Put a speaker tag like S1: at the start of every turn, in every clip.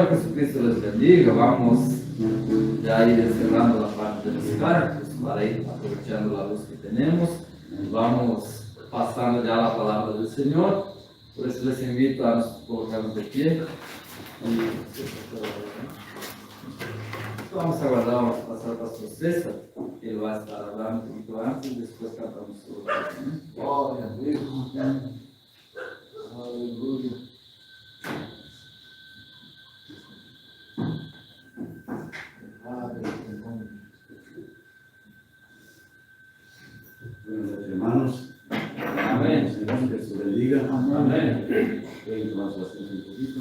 S1: Señor Jesucristo les bendiga. Vamos ya a ir cerrando la parte de los cargos para ir aprovechando la luz que tenemos. Vamos pasando ya la palabra del Señor. Por eso les invito a nos colocarnos de pie. Vamos a aguardar, vamos a pasar al pastor César. Él va a estar hablando un poquito antes y después cantamos su oración.
S2: Glória a Deus. Aleluia.
S3: Buenas noches, hermanos.
S1: Amén.
S3: Señor, que se bendiga.
S1: Amén.
S3: Más bastante un poquito.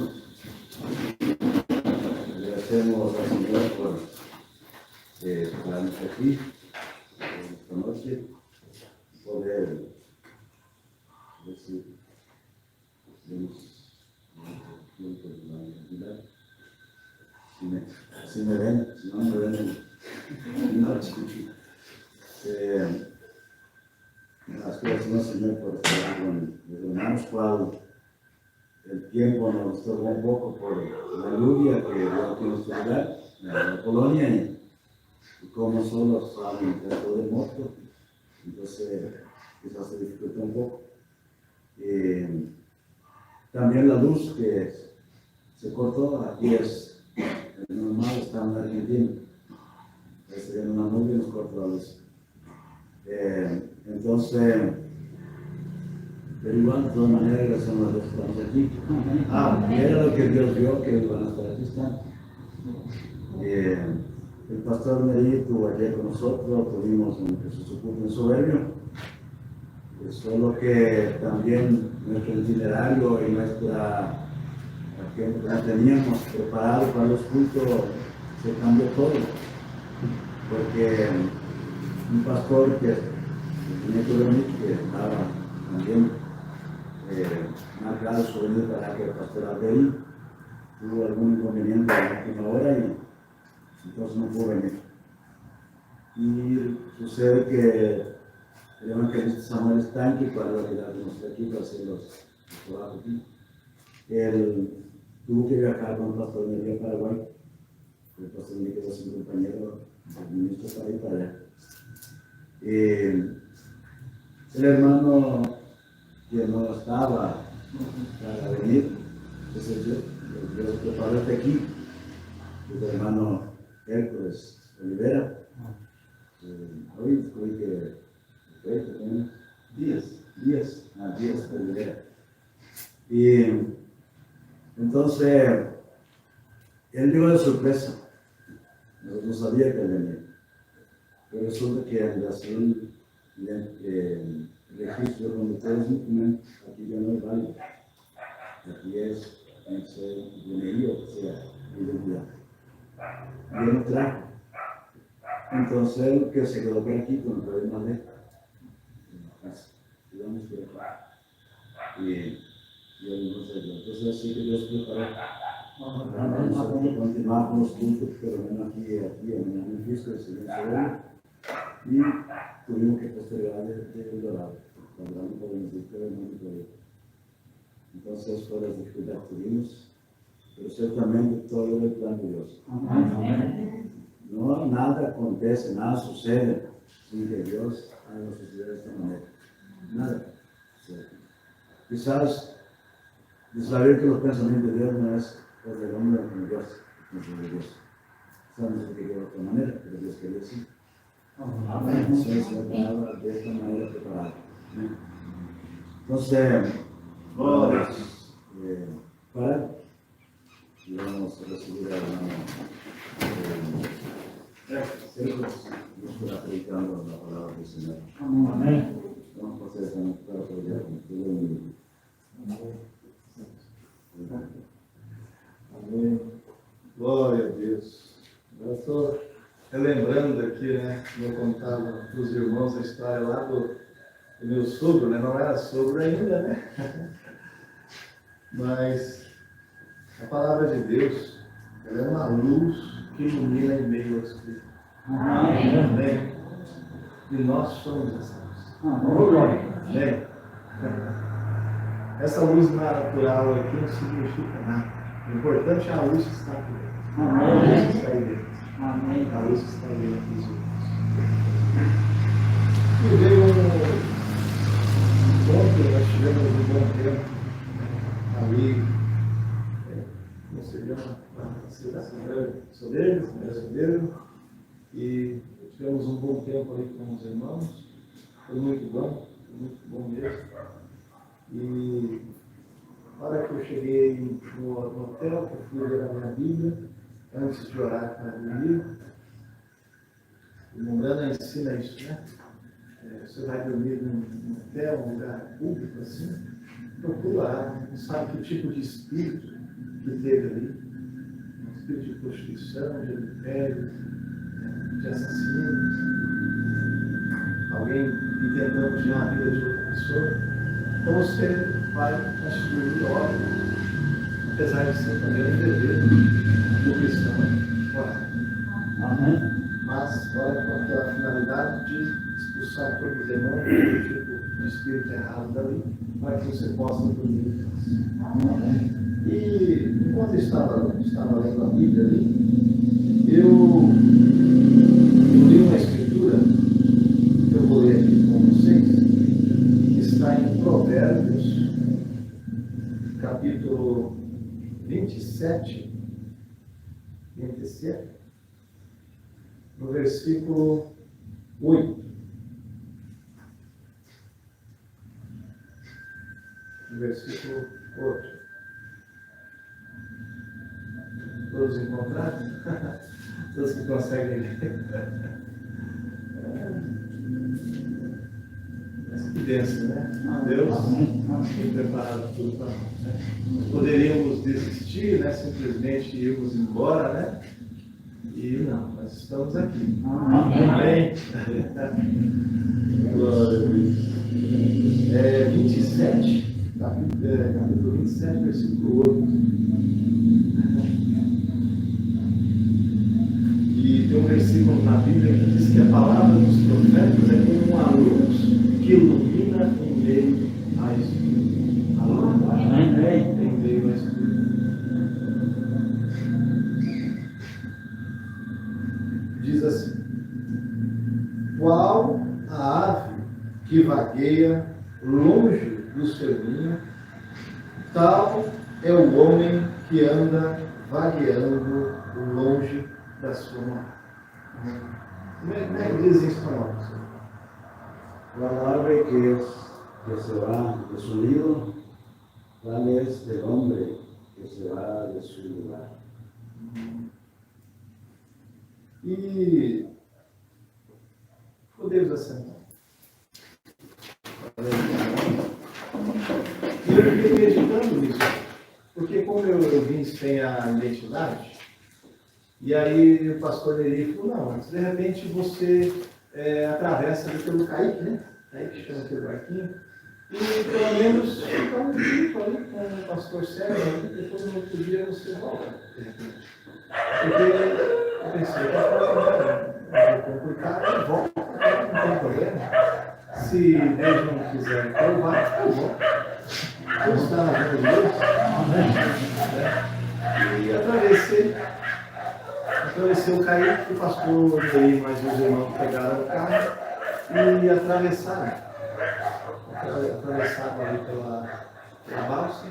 S3: Agradecemos al Señor por estarnos aquí esta noche, poder decir, tenemos tiempo de la cantidad. Si me ven, si no me ven en noche. Las cosas no, Señor, por estar con los hermanos, cual el tiempo nos tocó un poco por la lluvia que dio aquí en nuestro lugar, en la Polonia, y como solo salen dentro del moto, entonces quizás se dificultó un poco. También la luz que se cortó, aquí es normal, está en Argentina, en una nube nos cortó la luz. Entonces, pero igual, de todas maneras, gracias a Dios estamos aquí. Era lo que Dios vio, que iban a estar aquí, están. El pastor Medellín estuvo ayer con nosotros, tuvimos un Jesús en soberbio. Solo que también nuestro itinerario y nuestra que ya teníamos preparado para los cultos se cambió todo. Porque un pastor que tenía que venir, que estaba también marcado su venida para que el pastor Abel tuvo algún inconveniente en la última hora y entonces no pudo venir. Y sucede que el evangelista Samuel Estanque, para la que nos aquí para hacer los trabajos aquí, él tuvo que viajar con el pastor de Río Paraguay. El pastor me quedó sin compañero del ministro para ir para allá. El hermano que no estaba para venir, ese yo preparé este aquí, el hermano Hércules Olivera. Hoy fue que Díaz Olivera. Y entonces, él llegó de sorpresa, no sabía que él venía. Pero resulta que en Brasil, el registro donde ustedes documentan, aquí ya no es válido. Aquí es DNI, o sea, identidad. Y él no trajo. Entonces, él que se quedó por aquí con el problema de digamos que y él no se dio. Entonces, así que Dios preparó. Nosotros continuamos los cultos, pero menos aquí en el fisco de Sevilla. Y tuvimos que postergar el dorado. Cuando no podemos decir que no se podía. Entonces, por las dificultades que tuvimos, pero ciertamente todo el plan de Dios. No, nada acontece, nada sucede sin que Dios haga suceder de esta manera. Nada. Quizás de saber que los pensamientos de Dios no es por el hombre con Dios, no de Dios. Sabemos que de otra manera, pero Dios quiere decir. Amén. Entonces, la palabra de esta manera preparada. Entonces, para y vamos a recibir a Dios está predicando la palabra del Señor.
S2: Amén.
S3: Vamos a hacer tan claro que ya con todo el mundo.
S2: Amém. Glória a Deus. Eu estou relembrando aqui, né, como eu contava para os irmãos a história lá do meu sogro, né, não era sogro ainda, né? Mas a palavra de Deus, ela é uma luz que ilumina em meio às escuridão.
S1: Amém.
S2: Amém. E nós somos essa luz. Amém. Essa luz natural aqui não significa nada. O importante é a luz que está aqui dentro.
S3: Amém.
S2: A luz que está aí dentro.
S3: Amém.
S2: A luz que está aí dentro dos irmãos. E veio ontem, nós tivemos um bom tempo ali, não sei, na cidade Sobeiro, e tivemos um bom tempo ali com os irmãos. Foi muito bom mesmo. E na hora que eu cheguei no hotel, que eu fui ler a minha Bíblia, antes de orar para dormir, o Mundana ensina isso, né? Você vai dormir num hotel, um lugar público assim, procura, não sabe que tipo de espírito que teve ali. Um espírito de prostituição, de adultério, de assassinatos, alguém tentando tirar a vida de outra pessoa. Então você vai constituir ordem, apesar de ser também um dever do cristão orar.
S3: Amém.
S2: Mas ora com aquela finalidade de expulsar todos os demônios, todo tipo de espírito errado dali, para que você possa dormir. E enquanto eu estava lendo a Bíblia ali, eu li uma escritura que eu vou ler aqui com vocês, que está em Provérbios, capítulo 27, no versículo 8. No versículo 8. Todos encontraram? Todos que conseguem ler. Mas que bênção, né? Deus tem preparado tudo para nós. Né? Nós poderíamos desistir, né? Simplesmente irmos embora, né? E não, nós estamos aqui. Amém. Glória a Deus. 27, capítulo 27, versículo 8. E tem um versículo na Bíblia que diz que a palavra dos profetas é como uma luz que ilumina em meio à escuridão. A luz em meio à escuridão. Diz assim: qual a ave que vagueia longe do seu ninho, tal é o homem que anda vagueando longe da sua mão. Como é que diz em espanhol?
S3: La ave que se va de su nido, tal es el hombre que se va de su lugar.
S2: E podemos assentar. E eu fiquei meditando nisso, porque como eu vim sem a identidade, e aí o pastor Neri falou, não, mas de repente você atravessa ali pelo Kaique, né? Kaique chama aquele barquinho, e pelo menos fica um tipo ali com o pastor Sérgio, e depois no outro dia você volta, de repente. Porque eu pensei, é complicado, volta, não tem problema. Se Deus não quiser que eu vá, eu vou. Deus está na mão de Deus. E atravessei o Kaique, o pastor veio, mais os irmãos pegaram o carro e atravessaram ali pela balsa.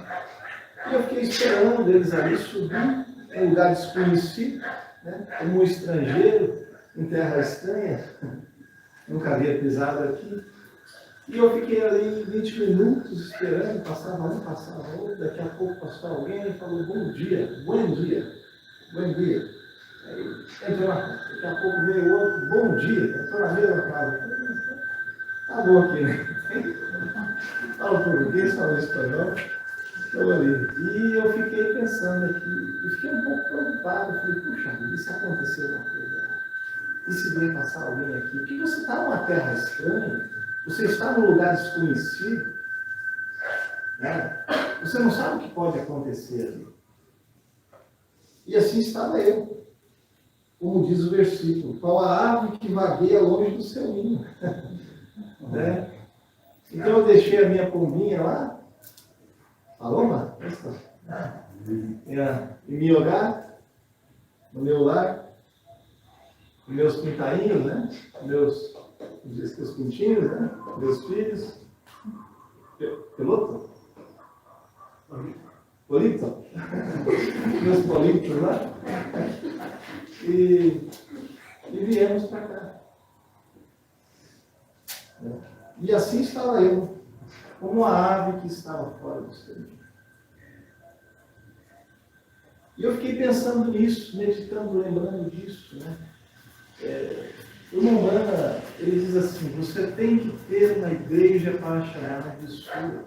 S2: E eu fiquei esperando eles ali subir em lugar desconhecido, né? Como um estrangeiro, em terra estranha, nunca havia pisado aqui. E eu fiquei ali 20 minutos esperando, passava um, passava outro, daqui a pouco passou alguém e falou, bom dia, bom dia, bom dia. Aí entrou na casa, daqui a pouco veio outro, bom dia, entrou na mesma casa. Tá bom aqui, né? Fala português, fala espanhol, estou ali. E eu fiquei pensando aqui, e fiquei um pouco preocupado, falei, puxa vida, e se aconteceu alguma coisa lá? E se vem passar alguém aqui? Porque você está numa terra estranha, você está num lugar desconhecido, né? Você não sabe o que pode acontecer ali. E assim estava eu. Como diz o versículo, qual a ave que vagueia longe do seu ninho. Né? Então eu deixei a minha pombinha lá. Paloma? em meu hogar, no meu lar, meus pintainhos, né? Meus pintinhos, né? Meus filhos. Piloto? Polito? Meus politos lá. E viemos para cá. E assim estava eu, como uma ave que estava fora do céu. E eu fiquei pensando nisso, meditando, lembrando disso, né? O irmão Brana, ele diz assim: você tem que ter uma igreja para chamar de sua.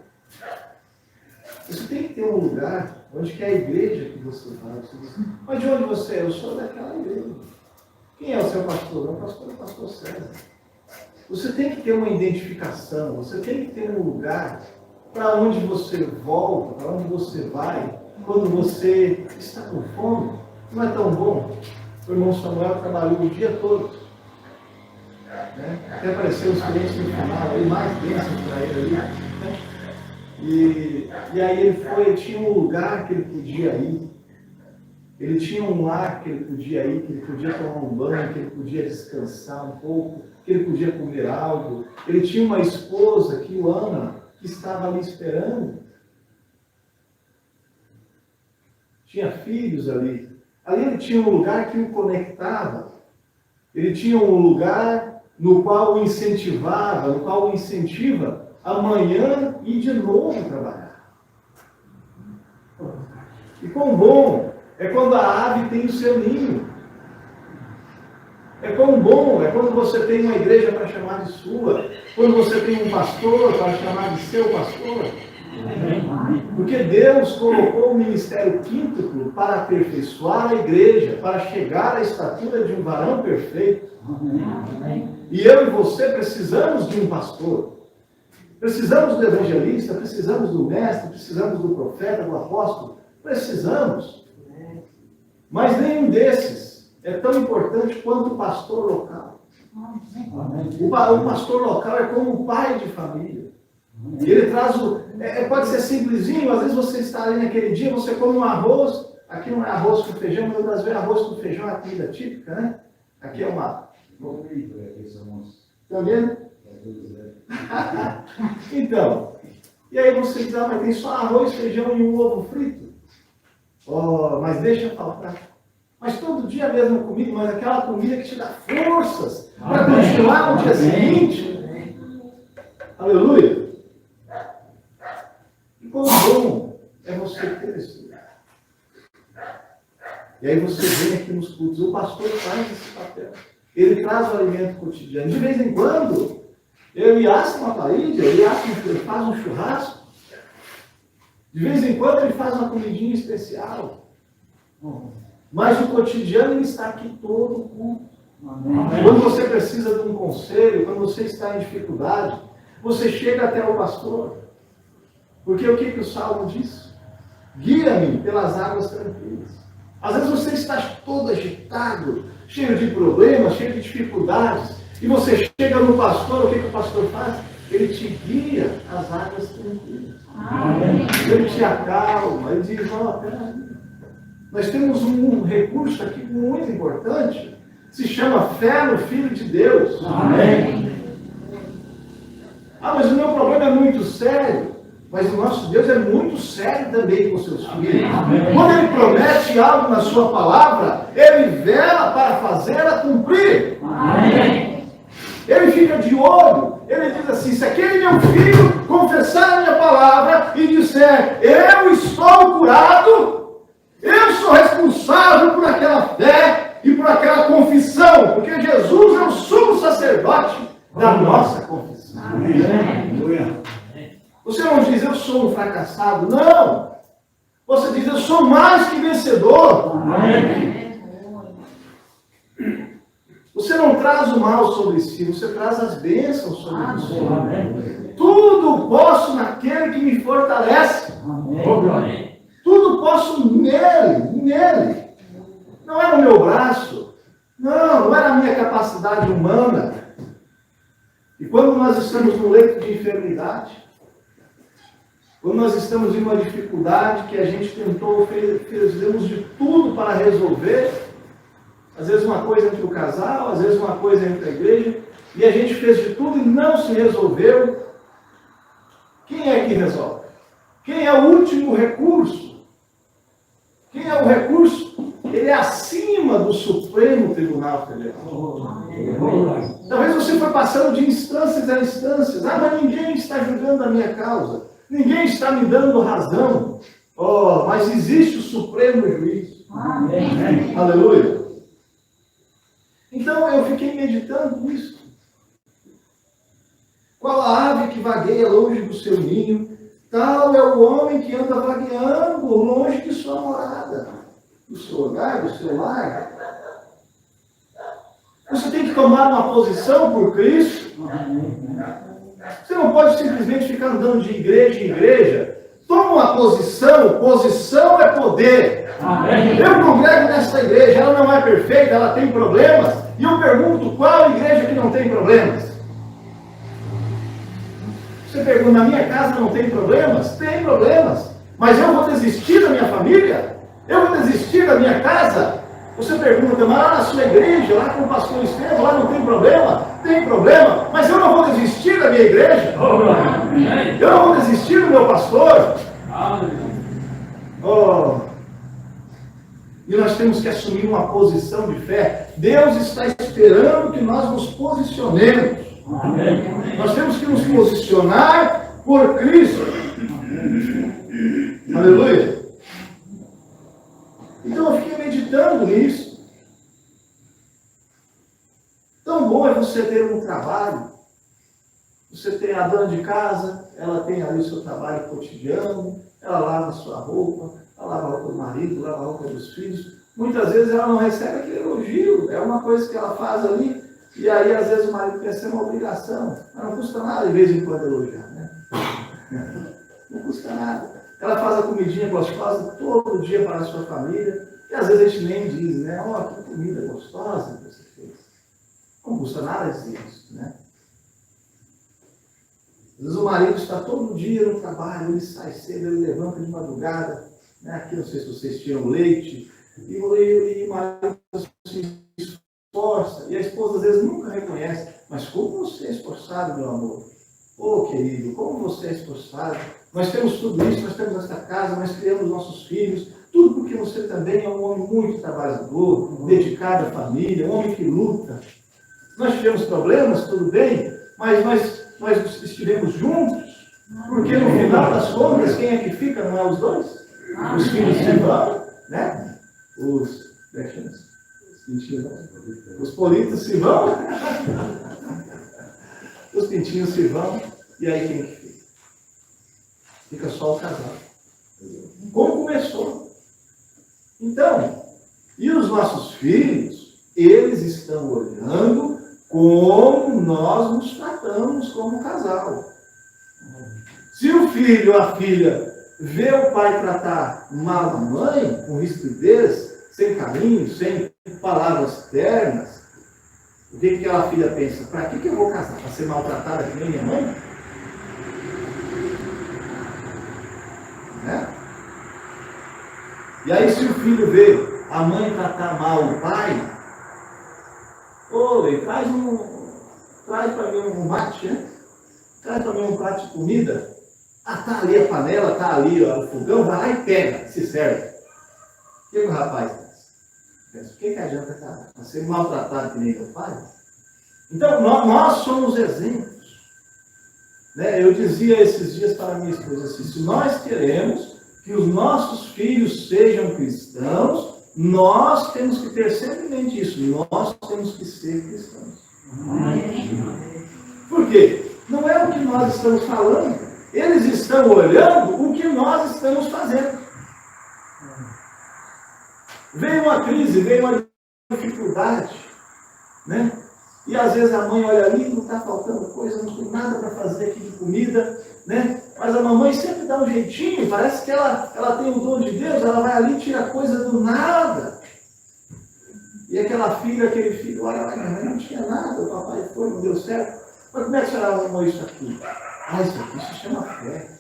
S2: Você tem que ter um lugar onde que é a igreja que você vai. Você diz, mas de onde você é? Eu sou daquela igreja. Quem é o seu pastor? Não, o pastor é o pastor César. Você tem que ter uma identificação, você tem que ter um lugar para onde você volta, para onde você vai, quando você está com fome. Não é tão bom? O irmão Samuel trabalhou o dia todo. Né? Até apareceu os clientes no final, ele mais bênçãos para ele ali. Né? E aí ele tinha um lugar que ele podia ir. Ele tinha um lar que ele podia ir, que ele podia tomar um banho, que ele podia descansar um pouco, que ele podia comer algo. Ele tinha uma esposa que o ama, que estava ali esperando. Tinha filhos ali. Ali ele tinha um lugar que o conectava. Ele tinha um lugar no qual o incentivava, no qual o incentiva amanhã ir de novo trabalhar. E quão bom é quando a ave tem o seu ninho. É quão bom é quando você tem uma igreja para chamar de sua, quando você tem um pastor para chamar de seu pastor. Porque Deus colocou o ministério quíntuplo para aperfeiçoar a igreja, para chegar à estatura de um varão perfeito. E eu e você precisamos de um pastor. Precisamos do evangelista, precisamos do mestre, precisamos do profeta, do apóstolo. Precisamos. Mas nenhum desses é tão importante quanto o pastor local. O pastor local é como um pai de família. Ele traz pode ser simplesinho, às vezes você está ali naquele dia, você come um arroz, aqui não é arroz com feijão, mas no Brasil é arroz com feijão, é a comida típica, né? Aqui é uma... Está vendo? Então, e aí você diz, mas tem só arroz, feijão e um ovo frito? Oh, mas deixa faltar. Mas todo dia a mesma comida, mas aquela comida que te dá forças para continuar no dia seguinte. Aleluia! E quão bom é você ter esse lugar. E aí você vem aqui nos cultos, o pastor faz esse papel. Ele traz o alimento cotidiano. De vez em quando, ele assa uma parede, ele faz um churrasco. De vez em quando ele faz uma comidinha especial. Mas o cotidiano ele está aqui todo o culto. Quando você precisa de um conselho, quando você está em dificuldade, você chega até o pastor. Porque o que o Salmo diz? Guia-me pelas águas tranquilas. Às vezes você está todo agitado, cheio de problemas, cheio de dificuldades, e você chega no pastor, o que o pastor faz? Ele te guia às águas tranquilas. Ele te acalma, ele diz, peraí. Nós temos um recurso aqui muito importante, se chama fé no Filho de Deus. Amém. Mas o meu problema é muito sério. Mas o nosso Deus é muito sério também com seus filhos. Amém. Quando Ele promete algo na sua palavra, Ele vela para fazê-la cumprir. Amém. Ele fica de olho. Ele diz assim, se aquele meu filho confessar a minha palavra e disser, eu estou curado, eu sou responsável por aquela fé e por aquela confissão, porque Jesus é o sumo sacerdote da nossa confissão. Amém. Você não diz, eu sou um fracassado. Não. Você diz, eu sou mais que vencedor. Amém. Você não traz o mal sobre si, você traz as bênçãos sobre você. Amém. Tudo posso naquele que me fortalece. Amém. Tudo posso nele. Não é no meu braço. Não é na minha capacidade humana. E quando nós estamos no leito de enfermidade, Quando nós estamos em uma dificuldade que a gente tentou, fizemos de tudo para resolver, às vezes uma coisa entre o casal, às vezes uma coisa entre a igreja, e a gente fez de tudo e não se resolveu, quem é que resolve? Quem é o último recurso? Quem é o recurso? Ele é acima do Supremo Tribunal Federal. Talvez você foi passando de instâncias a instâncias. Ah, mas ninguém está julgando a minha causa. Ninguém está me dando razão. Oh, mas existe o Supremo Juiz. Amém. Aleluia. Então eu fiquei meditando nisso. Qual a ave que vagueia longe do seu ninho? Tal é o homem que anda vagueando longe de sua morada, do seu lugar, do seu lar. Você tem que tomar uma posição por Cristo. Você não pode simplesmente ficar andando de igreja em igreja. Toma uma posição. Posição é poder. Eu congrego nessa igreja, ela não é perfeita, ela tem problemas. E eu pergunto, qual igreja que não tem problemas? Você pergunta, na minha casa não tem problemas? Tem problemas. Mas eu vou desistir da minha família? Eu vou desistir da minha casa? Você pergunta, mas lá na sua igreja, lá com o pastor Estevam, lá não tem problema? Tem problema, mas eu não vou desistir da minha igreja. Eu não vou desistir do meu pastor. Oh. E nós temos que assumir uma posição de fé. Deus está esperando que nós nos posicionemos. Amém. Nós temos que nos posicionar por Cristo. Aleluia. Então eu fiquei meditando nisso. Tão bom é você ter um trabalho. Você tem a dona de casa, ela tem ali o seu trabalho cotidiano, ela lava a sua roupa, ela lava a roupa do marido, lava a roupa dos filhos. Muitas vezes ela não recebe aquele elogio, é uma coisa que ela faz ali, e aí às vezes o marido pensa que é uma obrigação. Mas não custa nada de vez em quando elogiar, né? Não custa nada. Ela faz a comidinha gostosa todo dia para a sua família, e às vezes a gente nem diz, né? Ó, que comida gostosa que você fez. Não custa nada dizer isso, né? Às vezes o marido está todo dia no trabalho, ele sai cedo, ele levanta de madrugada, né? Aqui não sei se vocês tiram leite, e o marido se esforça, e a esposa às vezes nunca reconhece, mas como você é esforçado, meu amor? Oh, querido, como você é esforçado? Nós temos tudo isso, nós temos esta casa, nós criamos nossos filhos, tudo porque você também é um homem muito trabalhador, dedicado à família, um homem que luta. Nós tivemos problemas, tudo bem, mas nós estivemos juntos, porque no final das contas, quem é que fica? Não é os dois? Os filhos se vão, né? Os politos se vão, os pintinhos se vão, e aí quem que fica? Fica só o casal. Como começou? Então, e os nossos filhos, eles estão olhando como nós nos tratamos como casal. Se o filho ou a filha vê o pai tratar mal a mãe, com rispidez, sem carinho, sem palavras ternas, o que aquela filha pensa? Para que eu vou casar? Para ser maltratada que nem minha mãe? Né? E aí se o filho vê a mãe tratar mal o pai, oi, traz para mim um mate, né? Traz para mim um prato de comida. Ah, tá ali a panela, tá ali ó, o fogão, vai lá e pega, se serve. O que o rapaz pensa? O que adianta estar sendo maltratado que nem meu pai? Então, nós somos exemplos. Né? Eu dizia esses dias para a minha esposa assim, se nós queremos que os nossos filhos sejam cristãos, nós temos que ter sempre em mente isso, nós temos que ser cristãos. Por quê? Não é o que nós estamos falando, eles estão olhando o que nós estamos fazendo. Veio uma crise, veio uma dificuldade, né? E às vezes a mãe olha ali, não está faltando coisa, não tem nada para fazer aqui de comida, né? Mas a mamãe sempre dá um jeitinho, parece que ela tem o dom de Deus, ela vai ali e tira coisa do nada. E aquela filha, aquele filho, olha, não tinha nada, o papai foi, não deu certo. Mas como é que a senhora arrumou isso aqui? Ah, isso aqui se chama fé.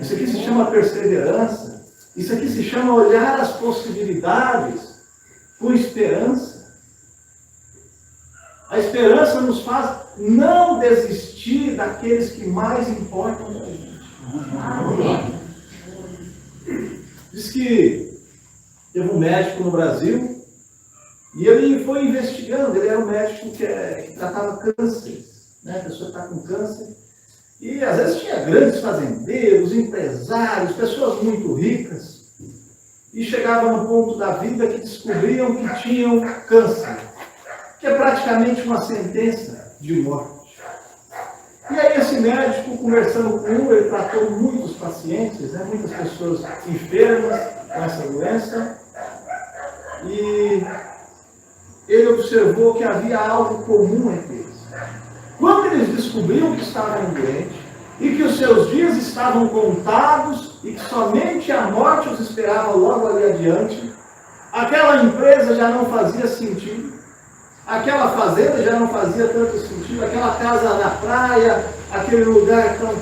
S2: Isso aqui se chama perseverança. Isso aqui se chama olhar as possibilidades com esperança. A esperança nos faz não desistir daqueles que mais importam para a gente. Diz que teve um médico no Brasil e ele foi investigando. Ele era um médico que tratava cânceres, né? A pessoa está com câncer. E às vezes tinha grandes fazendeiros, empresários, pessoas muito ricas. E chegavam no ponto da vida que descobriam que tinham câncer, que é praticamente uma sentença de morte. E aí esse médico, conversando com ele tratou muitos pacientes, né, muitas pessoas enfermas com essa doença, e ele observou que havia algo comum entre eles. Quando eles descobriam que estavam doentes, e que os seus dias estavam contados, e que somente a morte os esperava logo ali adiante, aquela empresa já não fazia sentido, aquela fazenda já não fazia tanto sentido, aquela casa na praia, aquele lugar tão...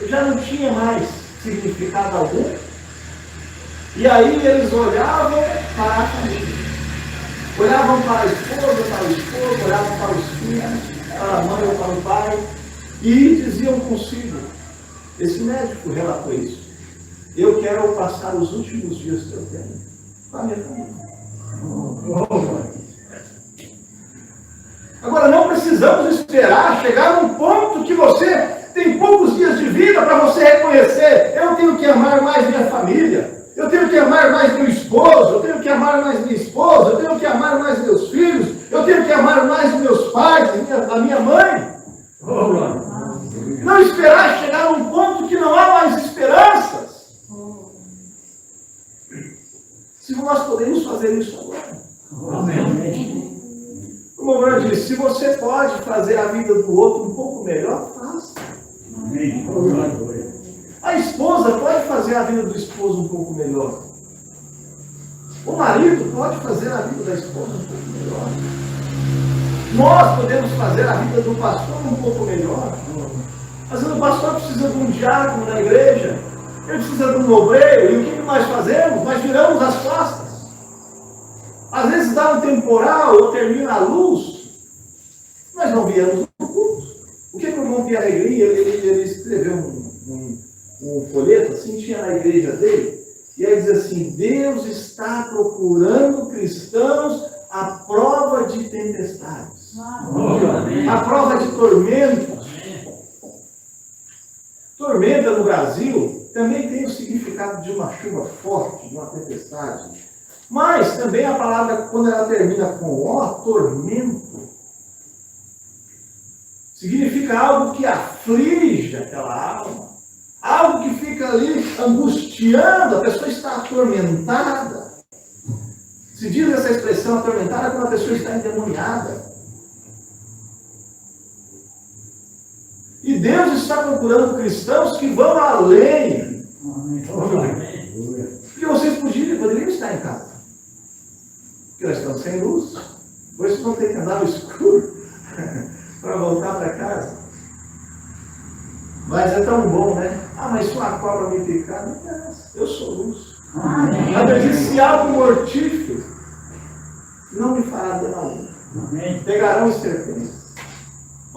S2: já não tinha mais significado algum. E aí eles olhavam para a família, olhavam para a esposa, para o esposo, olhavam para os filhos, para a mãe ou para o pai, e diziam consigo, esse médico relatou isso, eu quero passar os últimos dias que eu tenho com a minha família. Agora, não precisamos esperar chegar num ponto que você tem poucos dias de vida para você reconhecer, eu tenho que amar mais minha família, eu tenho que amar mais meu esposo, eu tenho que amar mais minha esposa, eu tenho que amar mais meus filhos, eu tenho que amar mais meus pais, a minha mãe. Não esperar chegar num ponto que não há mais esperanças. Se nós podemos fazer isso agora. Como o Bruno disse, se você pode fazer a vida do outro um pouco melhor, faça. A esposa pode fazer a vida do esposo um pouco melhor. O marido pode fazer a vida da esposa um pouco melhor. Nós podemos fazer a vida do pastor um pouco melhor. Às vezes o pastor precisa de um diácono na igreja, ele precisa de um obreiro, e o que nós fazemos? Nós viramos as costas. Às vezes dá um temporal ou termina a luz, nós não viemos no culto. O que o irmão Pierre Alegria, ele escreveu um folheto assim, tinha na igreja dele, e aí diz assim: Deus está procurando cristãos à prova de tempestades, à prova de tormentos. Tormenta no Brasil também tem o significado de uma chuva forte, de uma tempestade. Mas também a palavra, quando ela termina com ó, tormento, significa algo que aflige aquela alma, algo que fica ali angustiando, a pessoa está atormentada. Se diz essa expressão atormentada quando a pessoa está endemoniada. E Deus está procurando cristãos que vão além. Porque vocês poderiam estar em casa. Porque nós estamos sem luz. Vocês vão ter que andar no escuro para voltar para casa. Mas é tão bom, né? Ah, mas se uma cobra me picar, não interessa. Eu sou luz. Mas disse, se algo mortífero não me fará dano algum. Pegarão os serpentes.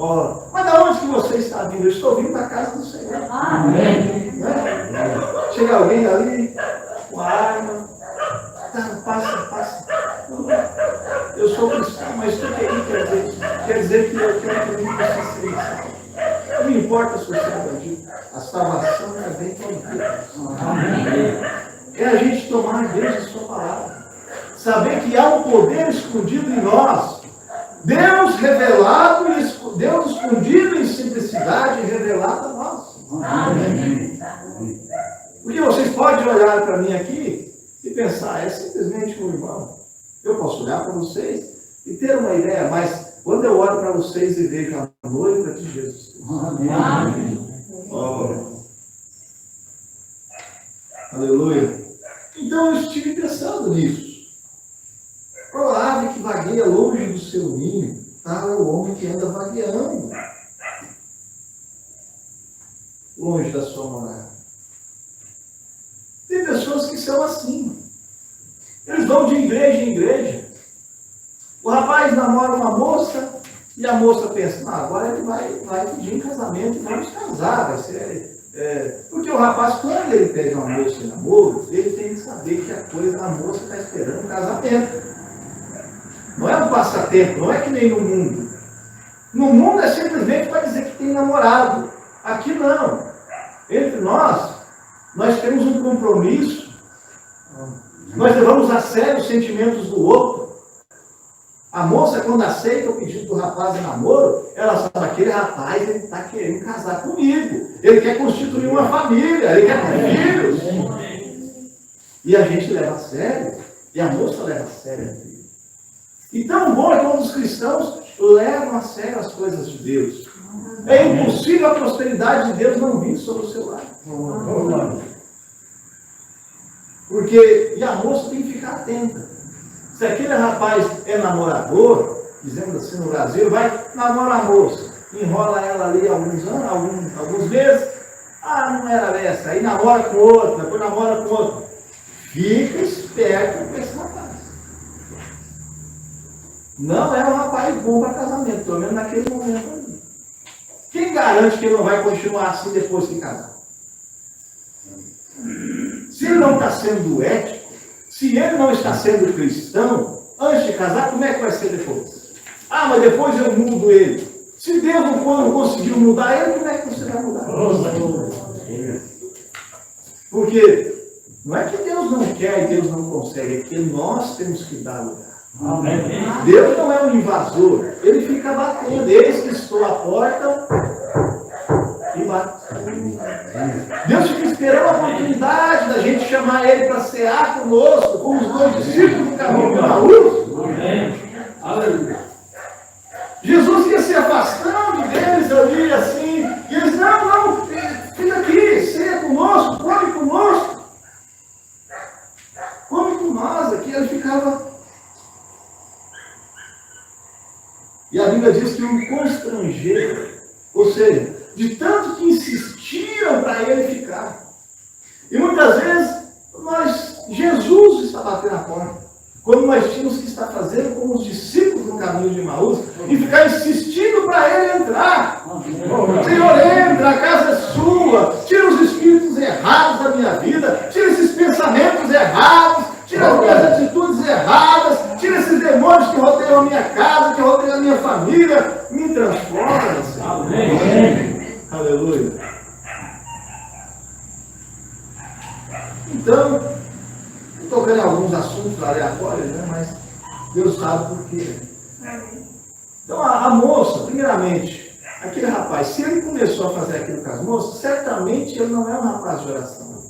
S2: Oh, mas de onde que você está vindo? Eu estou vindo da casa do Senhor. Amém. Né? Chega alguém ali com a arma. Tá, passa. Eu sou cristão, mas o que quer dizer? Quer dizer que eu quero que você seja salvo. Não importa se você é bandido. A salvação é bem Amém. É a gente tomar Deus a sua palavra. Saber que há um poder escondido em nós. Deus revelado, Deus escondido em simplicidade e revelado a nós. Amém. Porque vocês podem olhar para mim aqui e pensar, é simplesmente um irmão. Eu posso olhar para vocês e ter uma ideia, mas quando eu olho para vocês e vejo a noiva de Jesus. Amém. Oh. Aleluia. Então eu estive pensando nisso. Qual ave que vagueia longe do seu ninho, tal é o homem que anda vagueando. longe da sua morada. Tem pessoas que são assim. Eles vão de igreja em igreja. O rapaz namora uma moça e a moça pensa, não, agora ele vai pedir em casamento e vamos casar. Vai ser, porque o rapaz, quando ele pede uma moça em namoro, ele tem que saber que a moça está esperando um casamento. Não é um passatempo, não é que nem no mundo. No mundo é simplesmente para dizer que tem namorado. Aqui não. Entre nós temos um compromisso. Nós levamos a sério os sentimentos do outro. A moça, quando aceita o pedido do rapaz em namoro, ela sabe, aquele rapaz, ele está querendo casar comigo. Ele quer constituir uma família, ele quer ter filhos. E a gente leva a sério, e a moça leva a sério a vida. Então, o bom é quando os cristãos levam a sério as coisas de Deus. É impossível a prosperidade de Deus não vir sobre o seu lar. Porque, e a moça tem que ficar atenta. Se aquele rapaz é namorador, dizendo assim no Brasil, vai namorar a moça, enrola ela ali alguns anos, alguns meses, não era essa, aí namora com outro, depois namora com outro. Fica esperto com esse rapaz. Não é um rapaz bom para casamento, pelo menos naquele momento ali. Quem garante que ele não vai continuar assim depois que casar? Se ele não está sendo ético, se ele não está sendo cristão, antes de casar, como é que vai ser depois? Mas depois eu mudo ele. Se Deus não conseguiu mudar ele, como é que você vai mudar? Porque não é que Deus não quer e Deus não consegue, é que nós temos que dar lugar. Deus não é um invasor, ele fica batendo. Eis que estou à porta e bate. Deus fica esperando a oportunidade da gente chamar ele para cear conosco, como os dois discípulos do caminho de Emaús. Jesus ia se afastando deles ali, assim, e eles, não, fica aqui, ceia conosco, come conosco. Come com nós aqui. Ele ficava. E a Bíblia diz que um constrangeiro, ou seja, de tanto que insistiram para ele ficar. E muitas vezes, Jesus está batendo a porta. Quando nós tínhamos que estar fazendo como os discípulos no caminho de Emaús, e ficar insistindo para ele entrar. Senhor, entra, a casa é sua, tira os espíritos errados da minha vida, tira esses pensamentos errados, tira as minhas atitudes erradas, tira esses demônios que rodeiam a minha casa, que rodeiam a minha família, me transforma, Senhor. Amém. Aleluia. Então, tocando em alguns assuntos aleatórios, né? Mas Deus sabe por quê. Então, a moça, primeiramente, aquele rapaz, se ele começou a fazer aquilo com as moças, certamente ele não é um rapaz de oração.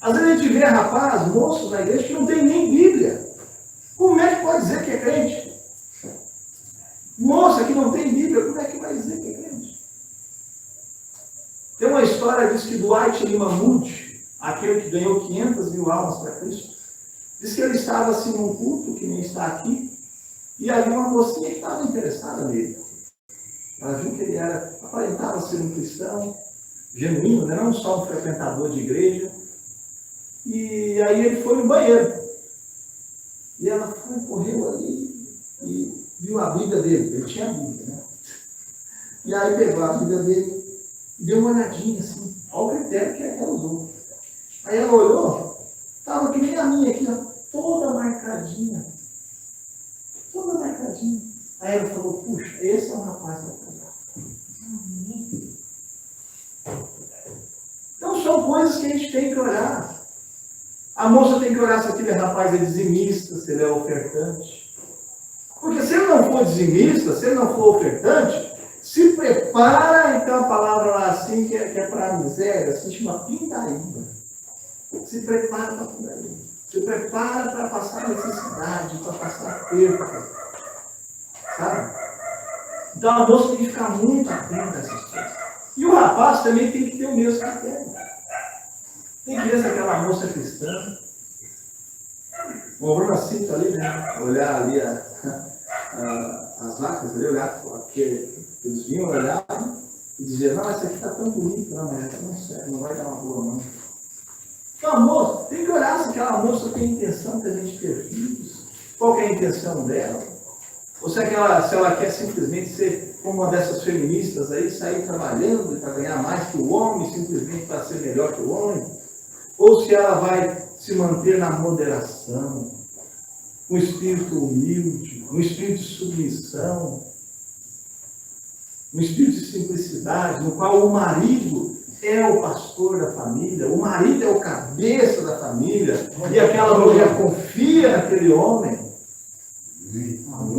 S2: Às vezes a gente vê moços na igreja que não tem nem Bíblia. Como é que pode dizer que é crente? Moça que não tem Bíblia, como é que vai dizer que é crente? Tem uma história, diz que Dwight Moody, aquele que ganhou 500 mil almas para Cristo, diz que ele estava assim num culto, que nem está aqui, e havia uma mocinha que estava interessada nele. Ela viu que ele aparentava ser um cristão genuíno, né? Não só um frequentador de igreja. E aí ele foi no banheiro. E ela correu ali e viu a Bíblia dele. Ele tinha a Bíblia, né? E aí pegou a Bíblia dele e deu uma olhadinha assim, ao critério que ela usou. Aí ela olhou, estava que nem a minha aqui, ó, toda marcadinha. Toda marcadinha. Aí ela falou, puxa, esse é um rapaz da casar. Então são coisas que a gente tem que olhar. A moça tem que olhar se aquele rapaz é dizimista, se ele é ofertante. Porque se ele não for dizimista, se ele não for ofertante, se prepara, então a palavra lá assim, que é para a miséria, se chama pindaíba. Se prepara para pindaíba. Se prepara para passar necessidade, para passar perda. Sabe? Então a moça tem que ficar muito atenta a essas coisas. E o rapaz também tem que ter o mesmo critério. Tem que ver se aquela moça é cristã. O Bruno cita ali, né? Olhar ali as vacas ali, olhar porque eles vinham olhar. e dizia, não, essa aqui está tão bonita, não, mas essa não serve, não vai dar uma boa mão. Então, a moça, tem que olhar se aquela moça tem intenção de a gente ter filhos. Qual que é a intenção dela? Ou se ela quer simplesmente ser como uma dessas feministas aí, sair trabalhando para ganhar mais que o homem, simplesmente para ser melhor que o homem. Ou se ela vai se manter na moderação, um espírito humilde, um espírito de submissão, um espírito de simplicidade, no qual o marido é o pastor da família, o marido é o cabeça da família, e aquela mulher confia naquele homem.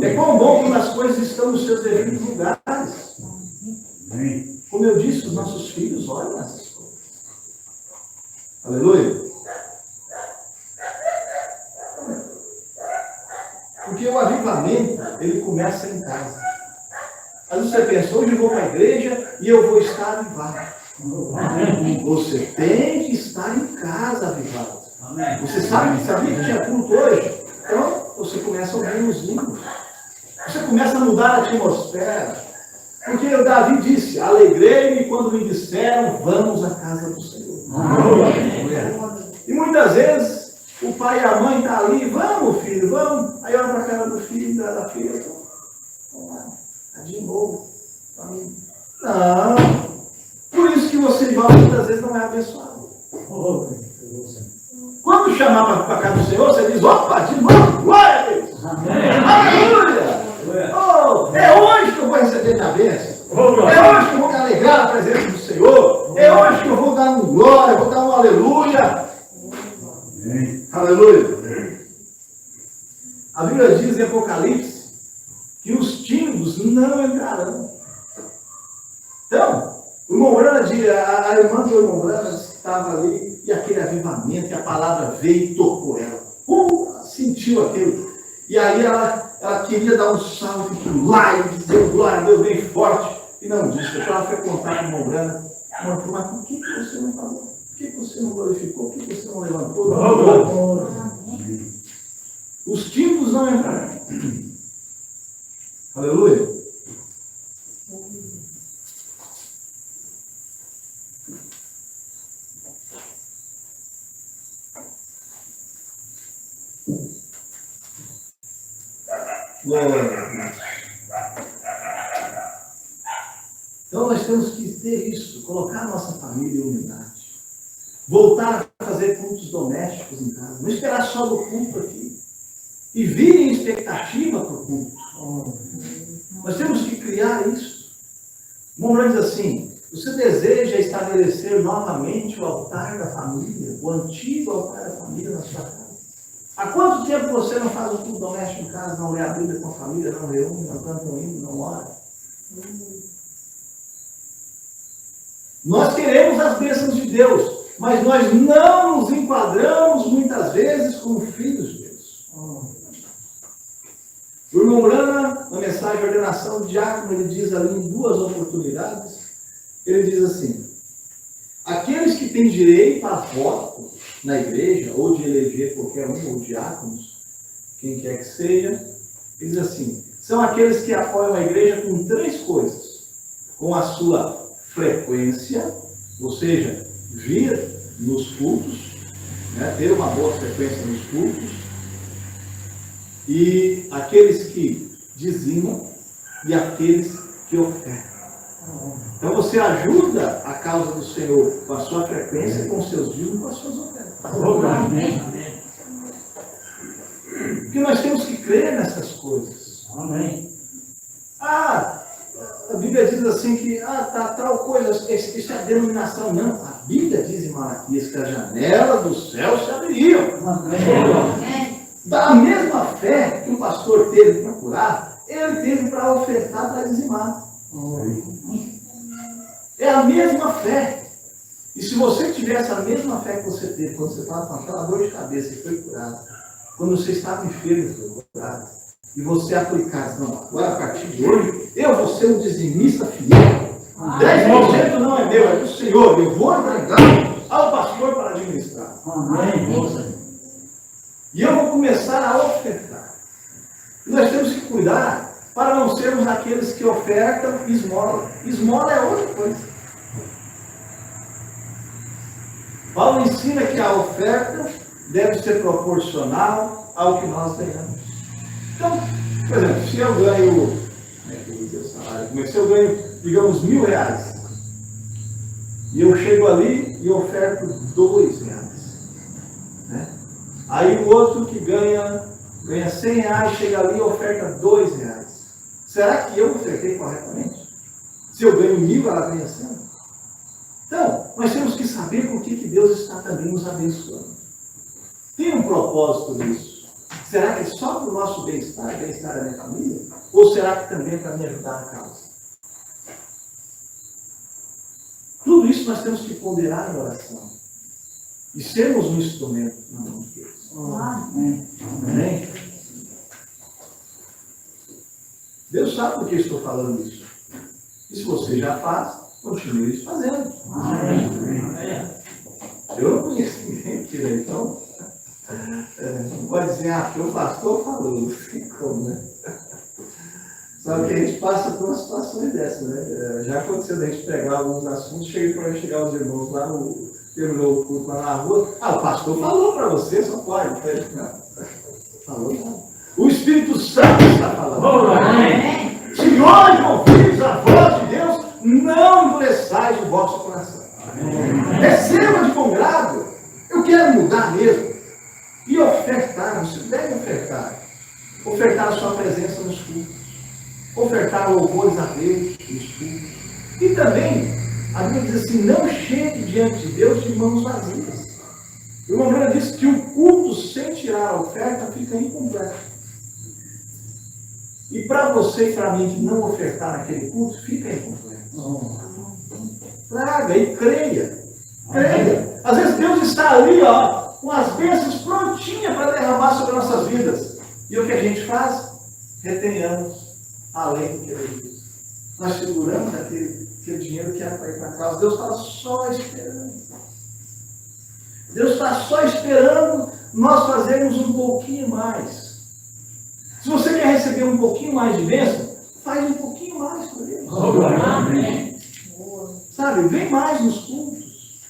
S2: É quão bom quando as coisas estão nos seus devidos lugares. Como eu disse, os nossos filhos olham essas coisas. Aleluia. Porque o avivamento, ele começa em casa. Às vezes você pensa, hoje eu vou para a igreja e eu vou estar avivado. Você tem que estar em casa avivado. Você sabia que tinha culto hoje? Então, você começa a ouvir os livros. Você começa a mudar a atmosfera. Porque o Davi disse, alegrei-me quando me disseram, vamos à casa do Senhor. E muitas vezes, o pai e a mãe estão ali, vamos filho, vamos. Aí olha para a cara do filho e da filha, vamos lá, de novo. Não. Por isso que você muitas vezes não é abençoado. Quando chamar para a casa do Senhor, você diz, opa, de novo, glória a Deus. Aleluia. Oh, é hoje que eu vou receber minha bênção. É hoje que eu vou me alegrar na presença do Senhor. É hoje que eu vou dar um glória, vou dar um aleluia. Aleluia. A Bíblia diz em Apocalipse que os tímidos não entrarão. Então, o irmão Brana, a irmã do irmão Brana estava ali e aquele avivamento, e a palavra veio e tocou ela. Ela sentiu aquilo. E aí ela queria dar um salto lá e dizer glória a Deus bem forte. E não disse. Então ela foi contar para o irmão Brana. Mas por que você não falou? Por que você não glorificou? Por que você não levantou? Os tímidos não entraram. Aleluia. Então nós temos que ter isso, colocar a nossa família em unidade. Voltar a fazer cultos domésticos em casa. Não esperar só do culto aqui. E vir em expectativa para o culto. Nós temos que criar isso. O irmão diz assim, você deseja estabelecer novamente o altar da família, o antigo altar da família na sua casa? Há quanto tempo você não faz o culto doméstico em casa, não lê a Bíblia com a família, não reúne, não canta um hino, não ora? Nós queremos as bênçãos de Deus, mas nós não nos enquadramos muitas vezes como filhos de Deus. O irmão Brana, na mensagem de ordenação de diácono, ele diz ali em 2 oportunidades, ele diz assim, aqueles que têm direito a voto na igreja, ou de eleger qualquer um, ou diáconos, quem quer que seja, ele diz assim, são aqueles que apoiam a igreja com 3 coisas, com a sua frequência, ou seja, vir nos cultos, né, ter uma boa frequência nos cultos, e aqueles que dizimam e aqueles que ofertam. Então você ajuda a causa do Senhor com a sua frequência, com os seus dízimos, com as suas ofertas. Porque nós temos que crer nessas coisas. Amém. A Bíblia diz assim que tal coisa, isso é a denominação. Não, a Bíblia diz em Malaquias que a janela do céu se abriu. Da mesma fé que o pastor teve para curar, ele teve para ofertar, para dizimar. É a mesma fé. E se você tivesse a mesma fé que você teve quando você estava com aquela dor de cabeça e foi curado, quando você estava enfermo e foi curado, e você aplicasse, não, agora a partir de hoje, eu vou ser um dizimista fiel. 10% não é meu, é do Senhor. Eu vou entregar ao pastor para administrar. E eu vou começar a ofertar. E nós temos que cuidar para não sermos aqueles que ofertam esmola. Esmola é outra coisa. Paulo ensina que a oferta deve ser proporcional ao que nós ganhamos. Então, por exemplo, se eu ganho, se eu ganho, digamos, R$1.000, e eu chego ali e oferto R$2, né? Aí o outro que ganha R$100, chega ali e oferta R$2. Será que eu ofertei corretamente? Se eu ganho 1.000, ela ganha 100? Então, nós temos que saber por que Deus está também nos abençoando. Tem um propósito nisso. Será que é só para o nosso bem-estar, bem-estar da minha família? Ou será que também é para me ajudar na causa? Tudo isso nós temos que ponderar em oração. E sermos um instrumento na mão de Deus. Amém? Deus sabe por que estou falando isso. E se você já faz, continue fazendo. Eu não conheço ninguém aqui, né? Então, não pode dizer, porque o pastor falou, não tem como, né? Só que a gente passa por umas situações dessas, né? Já aconteceu da gente pegar alguns assuntos, chegar os irmãos lá terminou o culto lá na rua, o pastor falou para você, só pode. Não. Falou não. O Espírito Santo está falando. Se hoje ouvirdes a voz de Deus, não endureçais o vosso coração. Receba de bom grado. Eu quero mudar mesmo. E ofertar, você deve ofertar. Ofertar a sua presença nos cultos. Ofertar louvores a Deus nos cultos. E também, a Bíblia diz assim, não chegue diante de Deus de mãos vazias. O irmão Brana diz que o culto sem tirar a oferta fica incompleto. E para você e para mim que não ofertar naquele culto, fica incompleto. Traga e creia. Creia. Às vezes Deus está ali, com as bênçãos prontinhas para derramar sobre nossas vidas. E o que a gente faz? Retenhamos além do que ele diz. Nós seguramos aquele dinheiro que era para ir para casa. Deus está só esperando. Deus está só esperando nós fazermos um pouquinho mais. Se você quer receber um pouquinho mais de bênção, faz um pouquinho mais por Deus. Amém. Sabe, vem mais nos cultos.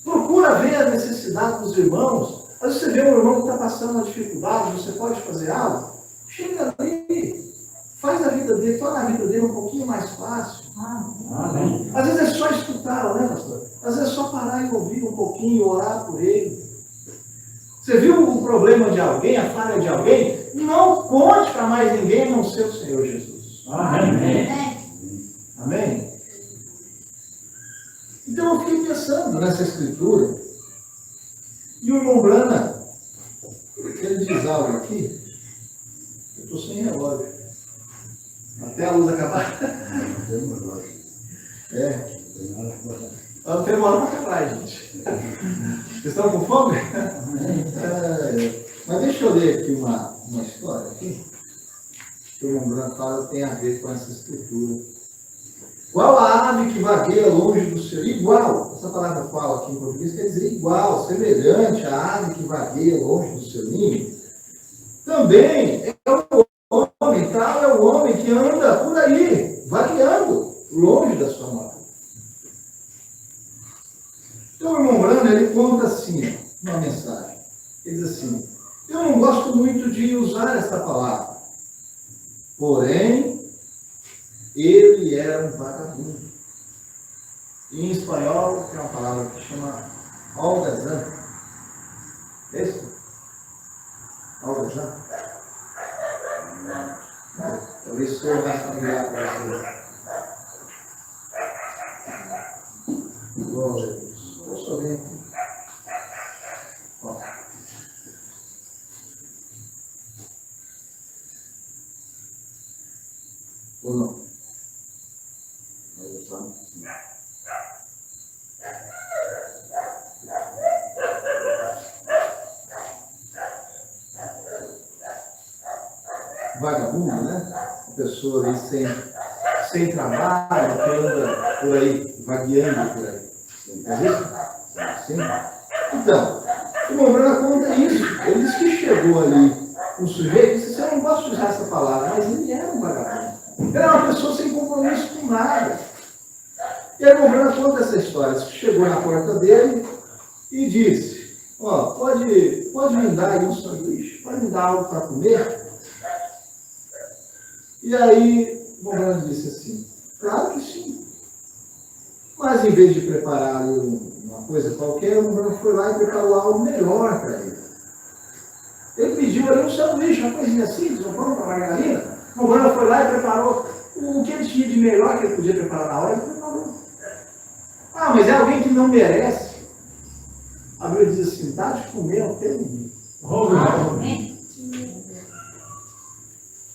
S2: Procura ver a necessidade dos irmãos. Às vezes você vê um irmão que está passando uma dificuldade, você pode fazer algo. Chega ali. Faz a vida dele, torna a vida dele um pouquinho mais fácil. Amém. Às vezes é só escutar, né, pastor? Às vezes é só parar e ouvir um pouquinho e orar por ele. Você viu o problema de alguém, a falha de alguém? Não conte para mais ninguém a não ser o Senhor Jesus. Amém. Amém? Então eu fiquei pensando nessa escritura. E o irmão Brana, ele diz algo aqui. Eu estou sem relógio. Até a luz acabar. Não tem uma hora para acabar, gente. Vocês estão com fome? Mas deixa eu ler aqui uma história aqui. Que o irmão Branco fala tem a ver com essa escritura. Qual a ave que vagueia longe do seu... Igual. Essa palavra qual aqui em português quer dizer igual, semelhante à ave que vagueia longe do seu ninho. Também é o homem, tal é o homem que anda por aí, vagueando, longe da sua morada. Então, o irmão Brana, ele conta assim, uma mensagem. Ele diz assim, eu não gosto muito de usar esta palavra, porém, ele era um vagabundo. E em espanhol, tem uma palavra que chama algazán. É isso? Algazán? Talvez seja mais familiar para vocês. Glória a Deus. Deixa eu ver aqui. Ou não? Vagabundo, né? A pessoa ali sem trabalho, que anda por aí, vagueando por aí. É isso? Sim? Então, o irmão Brana conta isso. Ele diz que chegou ali um sujeito e disse, eu não gosto de usar essa palavra, mas ele era um vagabundo. Ele era uma pessoa sem compromisso com nada. E aí o Brana conta essa história. Chegou na porta dele e disse, ó, pode me dar aí um sanduíche? Pode me dar algo para comer? E aí o Brana disse assim, claro que sim. Mas em vez de preparar uma coisa qualquer, o Brana foi lá e preparou algo melhor para ele. Ele pediu ali um sanduíche, uma coisinha simples, um pão com margarina. O Brana foi lá e preparou o que ele tinha de melhor que ele podia preparar na hora, ele preparou. Ah, mas é alguém que não merece. A Bíblia diz assim, dá de comer ao teu inimigo.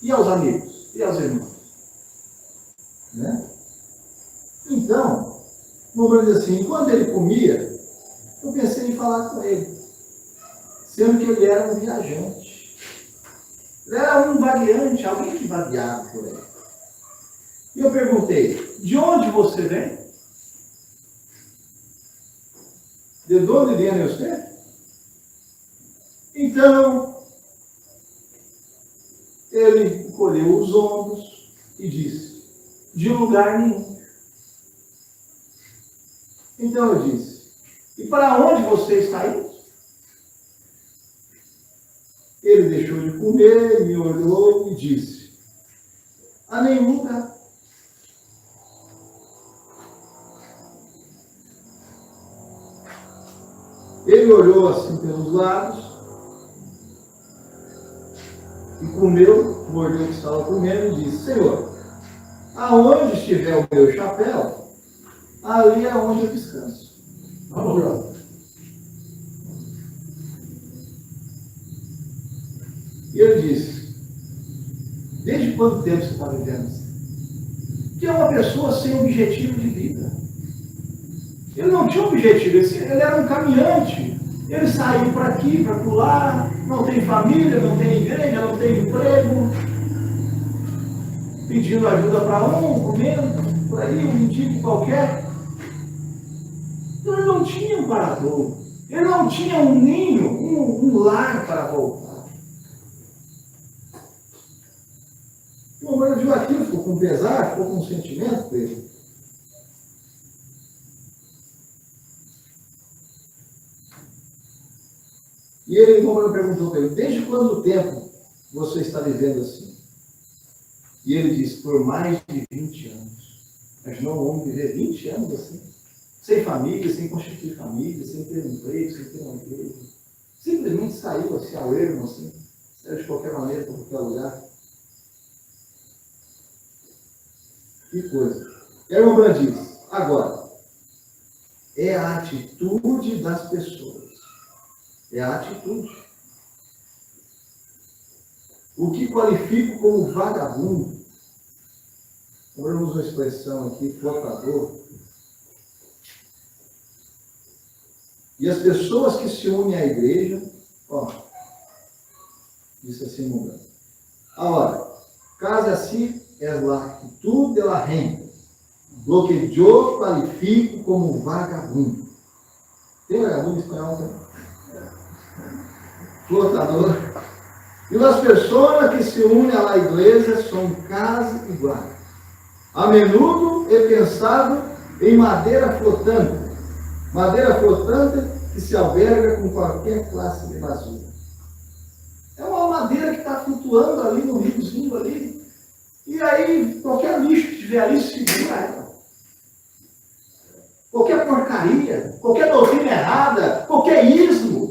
S2: E aos amigos? E aos irmãos? Né? Então, o Brana diz assim, enquanto ele comia, eu pensei em falar com ele. Sendo que ele era um viajante. Ele era um vagueante, alguém que vagueava por aí. E eu perguntei, de onde você vem? De onde vem você? Então, ele encolheu os ombros e disse, de lugar nenhum. Então eu disse, e para onde você está indo? Ele deixou de comer, me olhou e disse, a nenhum lugar. Ele olhou assim pelos lados e comeu, mordeu o que estava comendo e disse, Senhor, aonde estiver o meu chapéu, ali é onde eu descanso. Vamos lá. E ele disse, desde quanto tempo você está vivendo assim? Que é uma pessoa sem objetivo de vida. Ele não tinha objetivo, ele era um caminhante. Ele saiu para aqui, para lá, não tem família, não tem igreja, não tem emprego, pedindo ajuda para comendo, por aí, um mendigo qualquer. Então, ele não tinha um parador, ele não tinha um ninho, um lar para voltar. O Brana viu aquilo, ficou com pesar, ficou com um sentimento dele. E ele, o Brana perguntou para ele, desde quanto tempo você está vivendo assim? E ele disse, por mais de 20 anos. Mas não vamos viver 20 anos assim? Sem família, sem constituir família, sem ter um emprego, sem ter uma igreja. Simplesmente saiu assim, ao ermo, assim, saiu de qualquer maneira, para qualquer lugar. Que coisa. E aí o Brana diz, agora, é a atitude das pessoas. É a atitude. O que qualifico como vagabundo, como usa uma expressão aqui, flotador, e as pessoas que se unem à igreja, ó, disse assim no Brana. Agora, caso assim, é la actitud de la gente, lo que eu qualifico como vagabundo. Tem vagabundo em espanhol também? Flotador. E as pessoas que se unem à igreja são quase iguais. A menudo é pensado em madeira flotante. Madeira flotante que se alberga com qualquer classe de basura. É uma madeira que está flutuando ali no riozinho ali. E aí, qualquer lixo que estiver ali, segura ela. Qualquer porcaria, qualquer doutrina errada, qualquer ismo,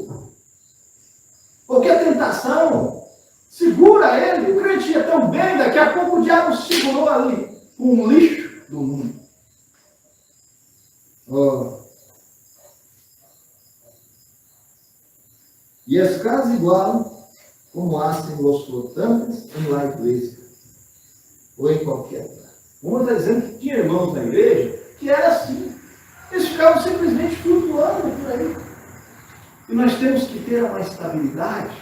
S2: qualquer tentação, segura ele. O crente ia tão bem, daqui a pouco o diabo segurou ali com um lixo do mundo. Oh. E es casi igual como hacen los flotantes en la iglesia, ou em qualquer lugar. Vamos estar dizendo que tinha irmãos na igreja que era assim. Eles ficavam simplesmente flutuando por aí. E nós temos que ter uma estabilidade,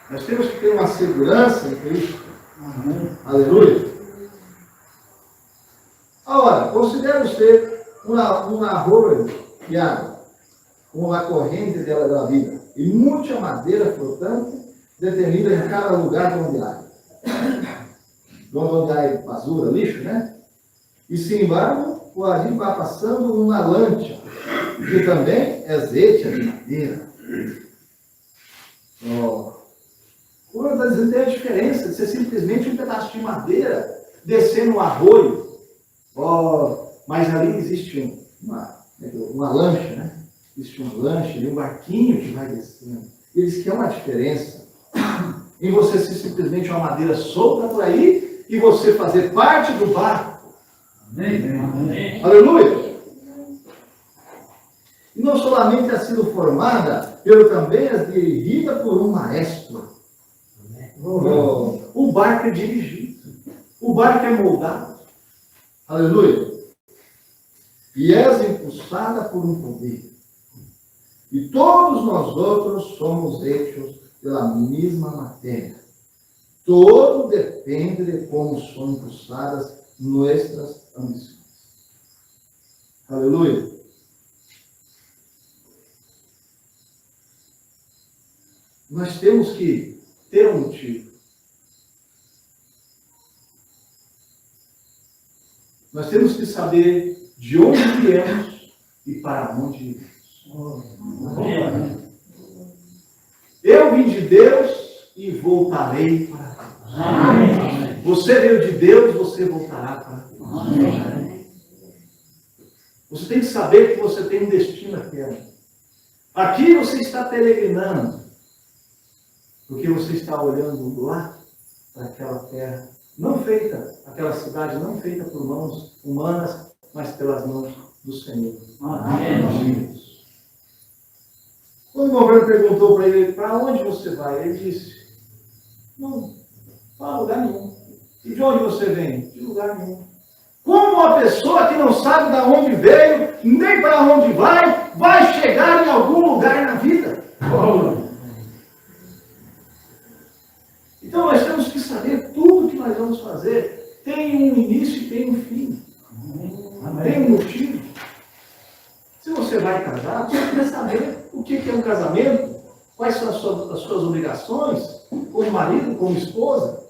S2: nós temos que ter uma segurança em Cristo. Aleluia. Agora, considere você uma arroz de água, uma corrente dela da vida, e muita madeira flotante detenida em cada lugar onde há. onde há basura, lixo, né? E se embargo, o Ari vai passando numa lancha, que também é azeite de madeira. O Bruno está dizendo que tem a diferença de ser simplesmente um pedaço de madeira descer no arroio. Mas ali existe uma lancha, né? Existe um lanche e um barquinho que vai descendo. Ele diz que é uma diferença em você ser simplesmente uma madeira solta por aí e você fazer parte do barco. Amém. Aleluia! E não solamente ha sido formada, pelo também é dirigida por um maestro. O barco é dirigido. O barco é moldado. Aleluia! E és impulsada por um poder. E todos nós outros somos hechos pela mesma matéria. Todo depende de como são impulsadas nossas ambições. Aleluia! Nós temos que ter um motivo. Nós temos que saber de onde viemos e para onde iremos. Eu vim de Deus e voltarei para Deus. Você veio de Deus, você voltará para Deus. Você tem que saber que você tem um destino eterno. Aqui você está peregrinando, porque você está olhando lá para aquela terra, não feita, aquela cidade não feita por mãos humanas, mas pelas mãos do Senhor. Amém. Quando o governo perguntou para ele, para onde você vai? Ele disse, não, para lugar nenhum. E de onde você vem? De lugar nenhum. Como uma pessoa que não sabe de onde veio, nem para onde vai chegar em algum lugar na vida? Então nós temos que saber tudo que nós vamos fazer. Tem um início e tem um fim. Tem um motivo. Se você vai casar, você precisa saber o que é um casamento, quais são as suas obrigações, como marido, como esposa.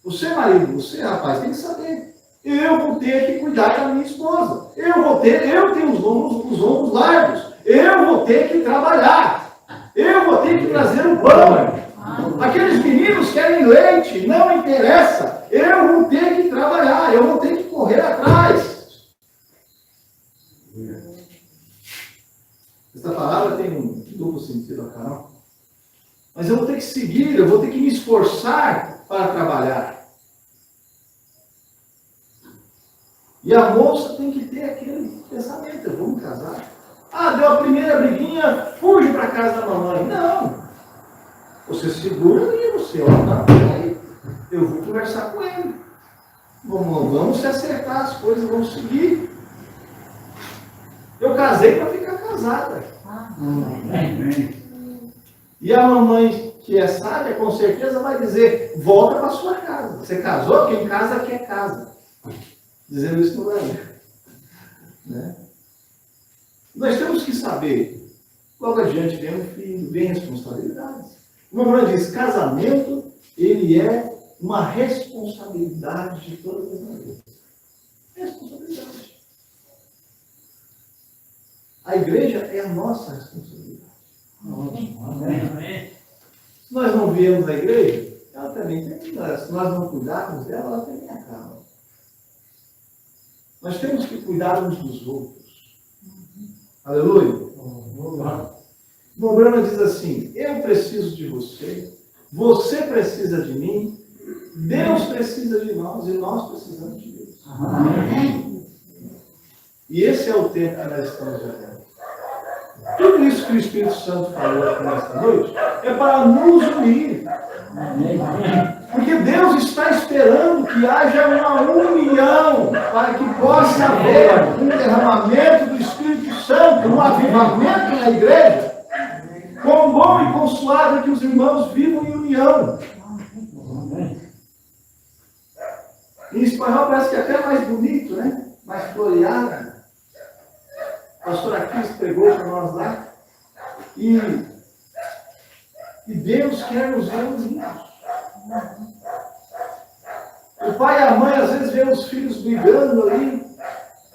S2: Você, marido, você, rapaz, tem que saber. Eu vou ter que cuidar da minha esposa. Eu tenho os ombros largos. Eu vou ter que trabalhar. Eu vou ter que trazer o pão. Aqueles meninos querem leite, não interessa. Eu vou ter que trabalhar, eu vou ter que correr atrás. Essa palavra tem um duplo sentido aqui, não? Mas eu vou ter que seguir, eu vou ter que me esforçar para trabalhar. E a moça tem que ter aquele pensamento, eu vou me casar. Deu a primeira briguinha, fuge para casa da mamãe. Não. Você segura e você, peraí, eu vou conversar com ele. Vamos se acertar as coisas, vamos seguir. Eu casei para ficar casada. E a mamãe, que é sábia, com certeza vai dizer, volta para sua casa. Você casou, quem casa quer casa. Dizendo isso no Brasil. Né? Nós temos que saber, logo adiante vem um filho, vem responsabilidades. O mamãe diz, casamento, ele é uma responsabilidade de todas as maneiras. Responsabilidade. A igreja é a nossa responsabilidade. Amém. Se nós não viemos da igreja, ela também tem. Se nós não cuidarmos dela, ela também acaba. Nós temos que cuidar uns dos outros. Aleluia. O Brana diz assim, eu preciso de você, você precisa de mim, Deus precisa de nós e nós precisamos de Deus. Amém. E esse é o tempo que nós estamos vivendo. Tudo isso que o Espírito Santo falou aqui nesta noite é para nos unir. Porque Deus está esperando que haja uma união para que possa haver um derramamento do Espírito Santo, um avivamento na igreja. Quão bom e consolável que os irmãos vivam em união. Em espanhol parece que é até mais bonito, né? Mais floreado. A pastora Cris pregou para nós lá. E Deus quer nos ver unidos. Eu O pai e a mãe às vezes vê os filhos brigando ali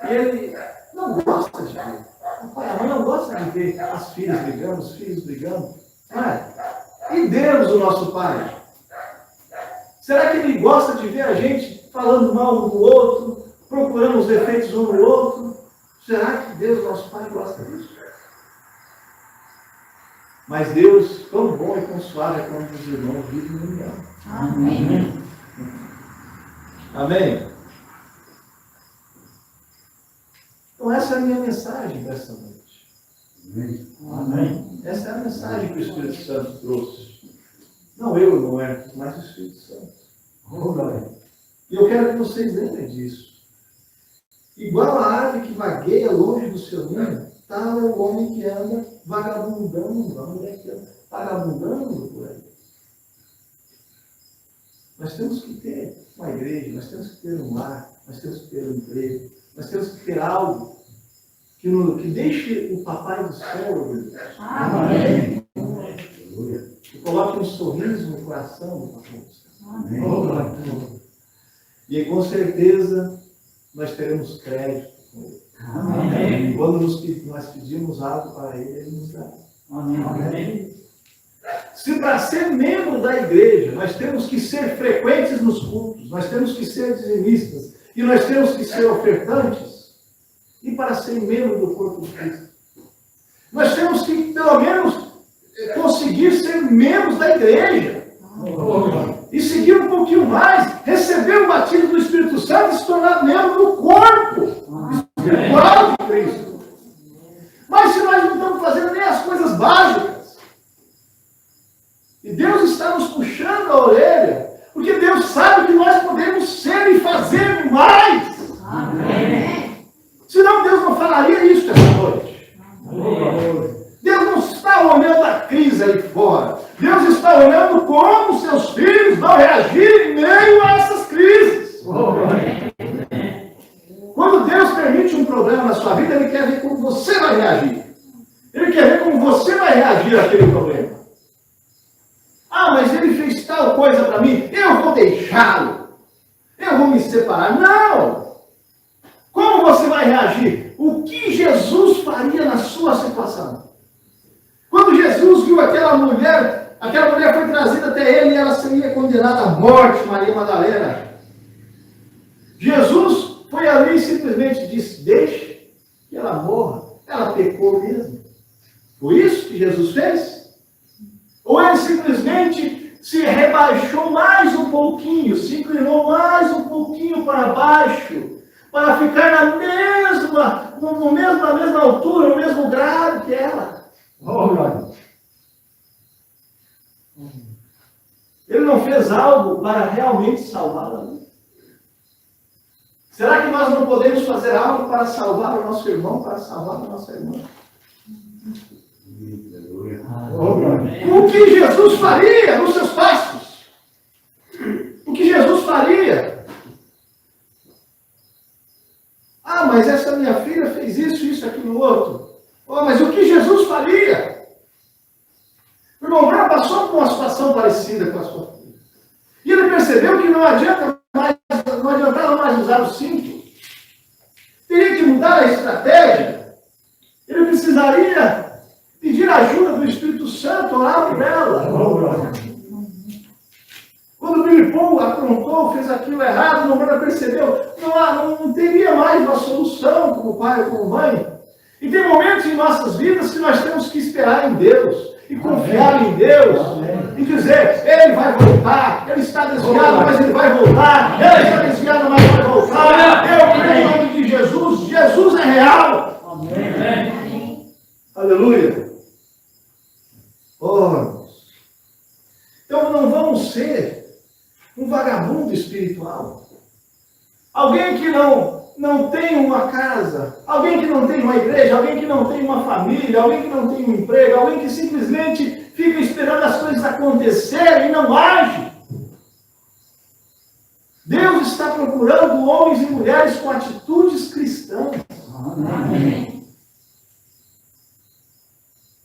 S2: e ele não gosta de ver. O pai e a mãe não gostam de ver as filhas brigando, os filhos brigando. Não é? E Deus, o nosso Pai? Será que Ele gosta de ver a gente falando mal um do outro, procurando os defeitos um no outro? Será que Deus, nosso Pai, gosta disso? Mas Deus, tão bom e tão suave é quando os irmãos vivem em união.
S4: Amém.
S2: Amém? Então essa é a minha mensagem dessa noite.
S3: Amém.
S2: Essa é a mensagem que o Espírito Santo trouxe. Não eu, não é, mas o Espírito Santo. E eu quero que vocês lembrem disso. Igual a ave que vagueia longe do seu ninho, tal é o homem que anda vagabundando, a mulher que anda vagabundando por aí. Nós temos que ter uma igreja, nós temos que ter um lar, nós temos que ter um emprego, nós temos que ter algo que deixe o papai do céu orgulhoso.
S4: Amém.
S2: Que coloque um sorriso no coração do papai do céu.
S4: Amém.
S2: E com certeza nós teremos crédito com ele.
S4: Amém.
S2: Quando nós pedimos algo para ele, ele nos dá.
S4: Amém.
S2: Se para ser membro da igreja, nós temos que ser frequentes nos cultos, nós temos que ser dizimistas, e nós temos que ser ofertantes, e para ser membro do corpo de Cristo, nós temos que, pelo menos, conseguir ser membros da igreja. E seguir um pouquinho mais, receber o batismo do Espírito Santo e se tornar membro do corpo espiritual de Cristo. Mas se nós não estamos fazendo nem as coisas básicas, e Deus está nos puxando a orelha, porque Deus sabe que nós podemos ser e fazer mais.
S4: Amém.
S2: Senão Deus não falaria isso essa noite. Deus não está olhando a crise aí fora. Deus está olhando como seus filhos vão reagir em meio a essas crises. Quando Deus permite um problema na sua vida, Ele quer ver como você vai reagir. Ele quer ver como você vai reagir àquele problema. Ah, mas ele fez tal coisa para mim, eu vou deixá-lo. Eu vou me separar. Não! Como você vai reagir? O que Jesus faria na sua situação? Quando Jesus viu aquela mulher foi trazida até ele e ela seria condenada à morte, Maria Madalena. Jesus foi ali e simplesmente disse, deixe que ela morra. Ela pecou mesmo. Foi isso que Jesus fez? Ou ele simplesmente se rebaixou mais um pouquinho, se inclinou mais um pouquinho para baixo, para ficar na mesma altura, no mesmo grau que ela? Ele não fez algo para realmente salvá-la? Será que nós não podemos fazer algo para salvar o nosso irmão, para salvar a nossa irmã? O que Jesus faria nos seus passos? O que Jesus faria? Ah, mas essa minha filha fez isso, aquilo, outro. Oh, mas o que Jesus faria? O irmão Branham passou por uma situação parecida com a sua filha. E ele percebeu que não adiantava mais usar o cinto. Teria que mudar a estratégia. Ele precisaria pedir ajuda do Espírito Santo, orar por ela. Quando o Billy Paul aprontou, fez aquilo errado, o irmão Branham percebeu, não teria mais uma solução como pai ou como mãe. E tem momentos em nossas vidas que nós temos que esperar em Deus e confiar em Deus e dizer, ele vai voltar, ele está desviado, mas ele vai voltar, ele está desviado, mas vai voltar. Eu creio em nome de Jesus, Jesus é real. Amém. Aleluia. Oh, então não vamos ser um vagabundo espiritual. Alguém que não tem uma casa, alguém que não tem uma igreja, alguém que não tem uma família, alguém que não tem um emprego, alguém que simplesmente fica esperando as coisas acontecerem e não age. Deus está procurando homens e mulheres com atitudes cristãs. Amém.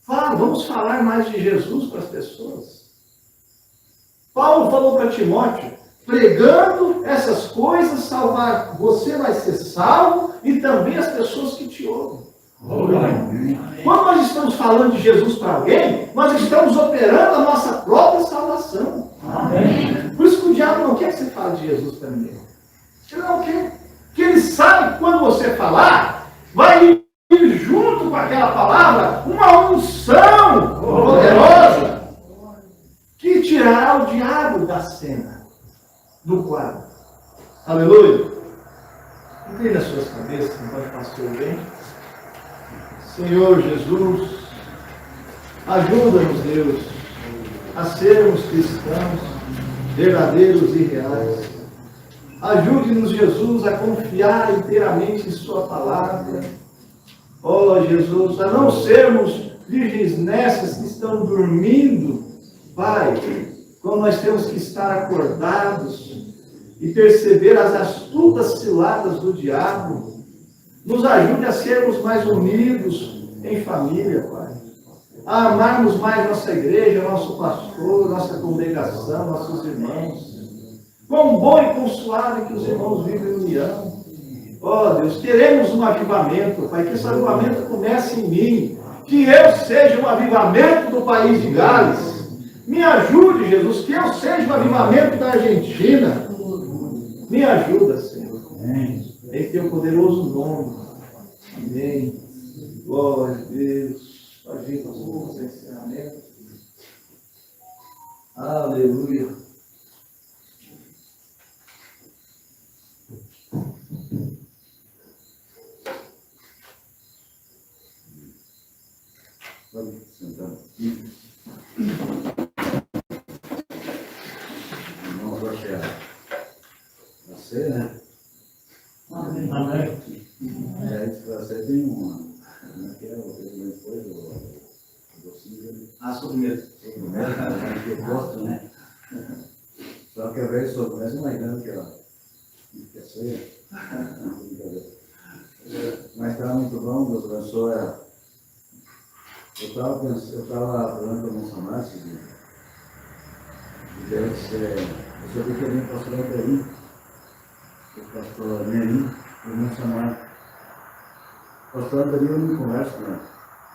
S2: Vamos falar mais de Jesus para as pessoas. Paulo falou para Timóteo pregando essas coisas, salvar, você vai ser salvo e também as pessoas que te ouvem. Quando nós estamos falando de Jesus para alguém, nós estamos operando a nossa própria salvação. Por isso que o diabo não quer que você fale de Jesus para ninguém. Ele não quer. Porque ele sabe que quando você falar, vai ir junto com aquela palavra uma unção poderosa que tirará o diabo da cena, do quadro. Aleluia. Inclina as suas cabeças enquanto o pastor vem. Senhor Jesus, ajuda-nos, Deus, a sermos cristãos verdadeiros e reais. Ajude-nos, Jesus, a confiar inteiramente em Sua palavra. Oh, Jesus, a não sermos virgens nessas que estão dormindo, Pai, quando nós temos que estar acordados e perceber as astutas ciladas do diabo. Nos ajude a sermos mais unidos em família, Pai. A amarmos mais nossa igreja, nosso pastor, nossa congregação, nossos irmãos. Quão bom e quão suave que os irmãos vivem em união. Oh, Deus, queremos um avivamento, Pai, que esse avivamento comece em mim. Que eu seja um avivamento do país de Gales. Me ajude, Jesus, que eu seja um avivamento da Argentina. Me ajuda, Senhor. Em teu poderoso nome. Amém. Glória a Deus. Pode vir, pastor, sem encerramento. Aleluia.
S3: Pode sentar aqui. Vamos agora a ceia, né?
S4: Amém.
S3: Você tem uma. Como é que é? Depois o docinho.
S2: A sobremesa.
S3: Que eu gosto, né? Só que a vez sobremesa é mais grande que a ceia. Mas estava muito bom, Deus abençoe. Eu estava falando para o irmão Samásio, e Deus, eu sabia que alguém passou por aí, o pastor Nerim, o irmão Samásio. O pastor Nerim eu não converso, né?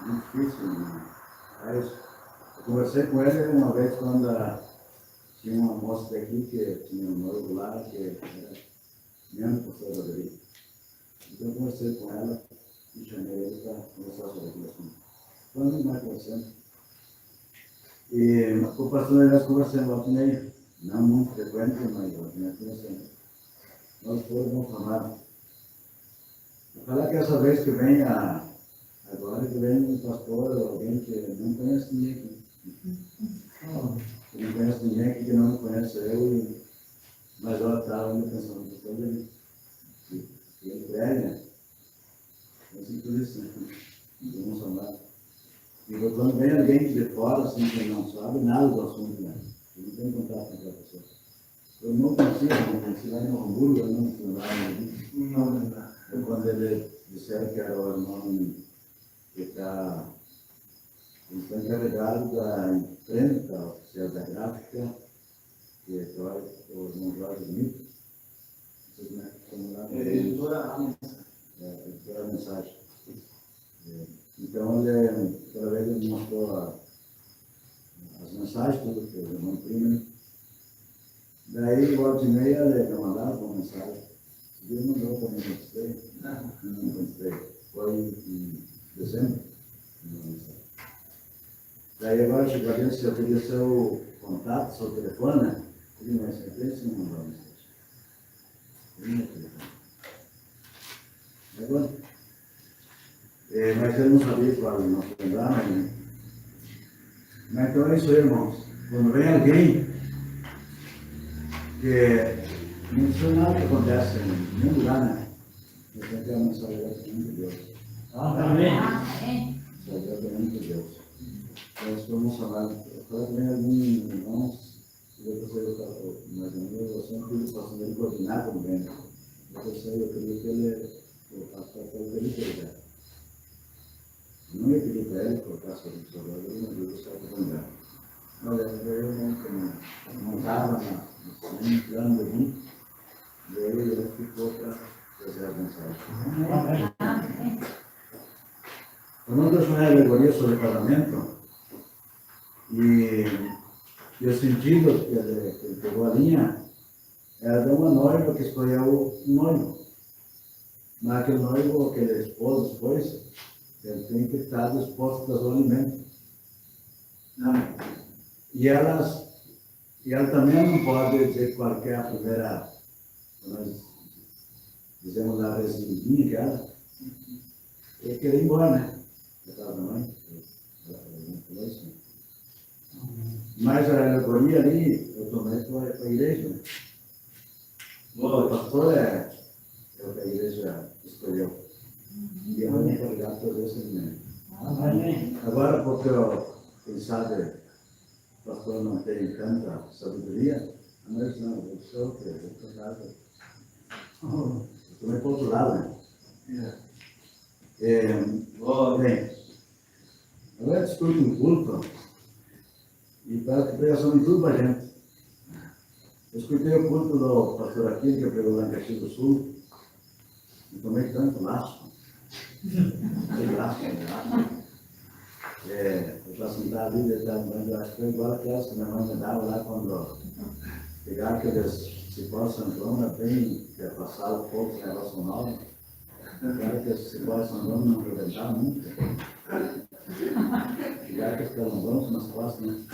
S3: É muito difícil. Né? Mas eu conversei com ele uma vez quando tinha uma moça daqui que tinha um noivo lá, que era mesmo pastor Nerim. Então eu conversei com ela e chamei ele para conversar sobre aquilo assim. Quando mais conversando. E o pastor nós conversamos lá também, não muito frequente, mas nós conversamos. Nós fomos falar. Vou falar que essa vez que vem agora que vem um pastor, alguém que não conhece ninguém aqui. Que não conhece ninguém aqui, que não me conhece eu, mas eu estava pensando no pastor dele. Que ele prega, assim por isso, né? Vamos falar. E quando vem alguém de fora, assim, que não sabe nada do assunto, né? Eu não tenho contato com aquela pessoa. Eu não conheci lá em Hamburgo, eu não fui lá no Rio. Quando ele disseram que era o irmão que está encarregado da imprenta oficial da gráfica, que é o irmão Jorge Smith, não sei como é que chama lá. Editora a mensagem. Então, cada vez ele mostrou as mensagens, tudo que eu não imprimo. Daí, volta e meia, ele mandava uma mensagem. Ele mandou para mim, não contestei. Foi em dezembro, uma mensagem. Daí, agora chegou a ver se eu queria seu contato, seu telefone, né? Ele não recebeu, se não mandou a mensagem. Ele não telefone. Agora, mas ele não sabia qual não se lembrar, mas então é isso aí, irmãos. Quando vem alguém que não sei nada que acontece em nenhum lugar, né? Eu tenho que ter uma mensagem de Deus.
S4: Amém.
S3: Mensagem de Deus. Então, se vamos falar, agora vem alguns irmãos, se eu sei, mais ou menos, eu sempre faço ele coordenar quando vem. Eu queria que ele faça o que ele quiser. Não ia pedir para ele colocar sobre o agora, eu não vi o céu para lembrar. Mas eu não estava entrando ali, e aí ele ficou para fazer a mensagem. Quando eu uma alegoria sobre casamento, e o sentido que ele pegou a linha era de uma noiva que escolheu um noivo. Mas aquele noivo, aquele esposo, depois, ele tem que estar disposto a dar o alimento. E ela também não pode dizer qualquer a primeira, nós dizemos a residinha que ela queria ir embora, né? Da casa da mãe. Mas a alegoria ali, eu tomei para a igreja, né? O pastor é o que a igreja escolheu. E eu não vou ligar para esse momento. Agora, porque quem sabe o pastor não tem tanta sabedoria, mas não, eu sou que eu estou casado. Eu tomei para o outro lado, né? Bem, agora discute um culto e parece que pregação de tudo para a gente. Eu escutei o culto do pastor Aquino, que pregou lá em Caxias do Sul, e tomei tanto laço. Laço. Eu estava sentado ali, eu acho que foi igual aquelas que minha mãe me dava lá quando pegaram aqueles cipós Santana, bem que passaram o fogo, esse negócio novo. Pegaram aqueles cipós Santana, não aproveitavam muito. Pegaram aqueles calambões nas costas, né?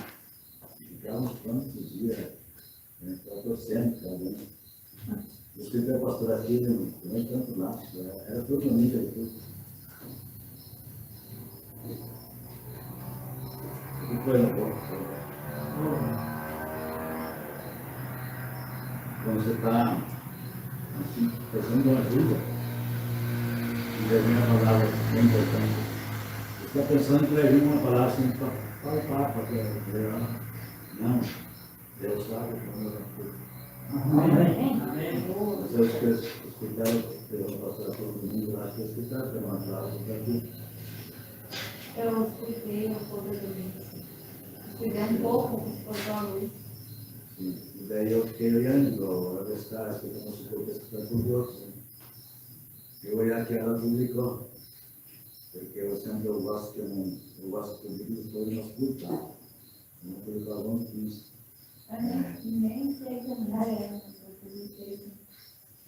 S3: Ficavam uns quantos dias. Estou torcendo, tá vendo? Eu escrevi a pastora aqui, não é tanto laço, era tudo amiga de tudo. E foi na boca. Quando você está assim, precisando de uma ajuda, e vai vir uma palavra bem importante. Você está pensando que vai vir uma palavra assim, fala o papo, não. Deus sabe como eu vou. Amém. Mas eu escutaram, eu passar todo mundo, acho que eu escutaram, tem uma palavra para aqui.
S4: Eu escutei um pouco do domingo. Escutei um pouco, depois da luz.
S3: Sim, e daí eu fiquei olhando, a ver se está, que eu não escutei escutar tudo outro. Eu olhar aquela publicou, porque eu sempre gosto que eu gosto que o vídeo depois não escuta. Eu não publico algum isso.
S4: Nem sei como é.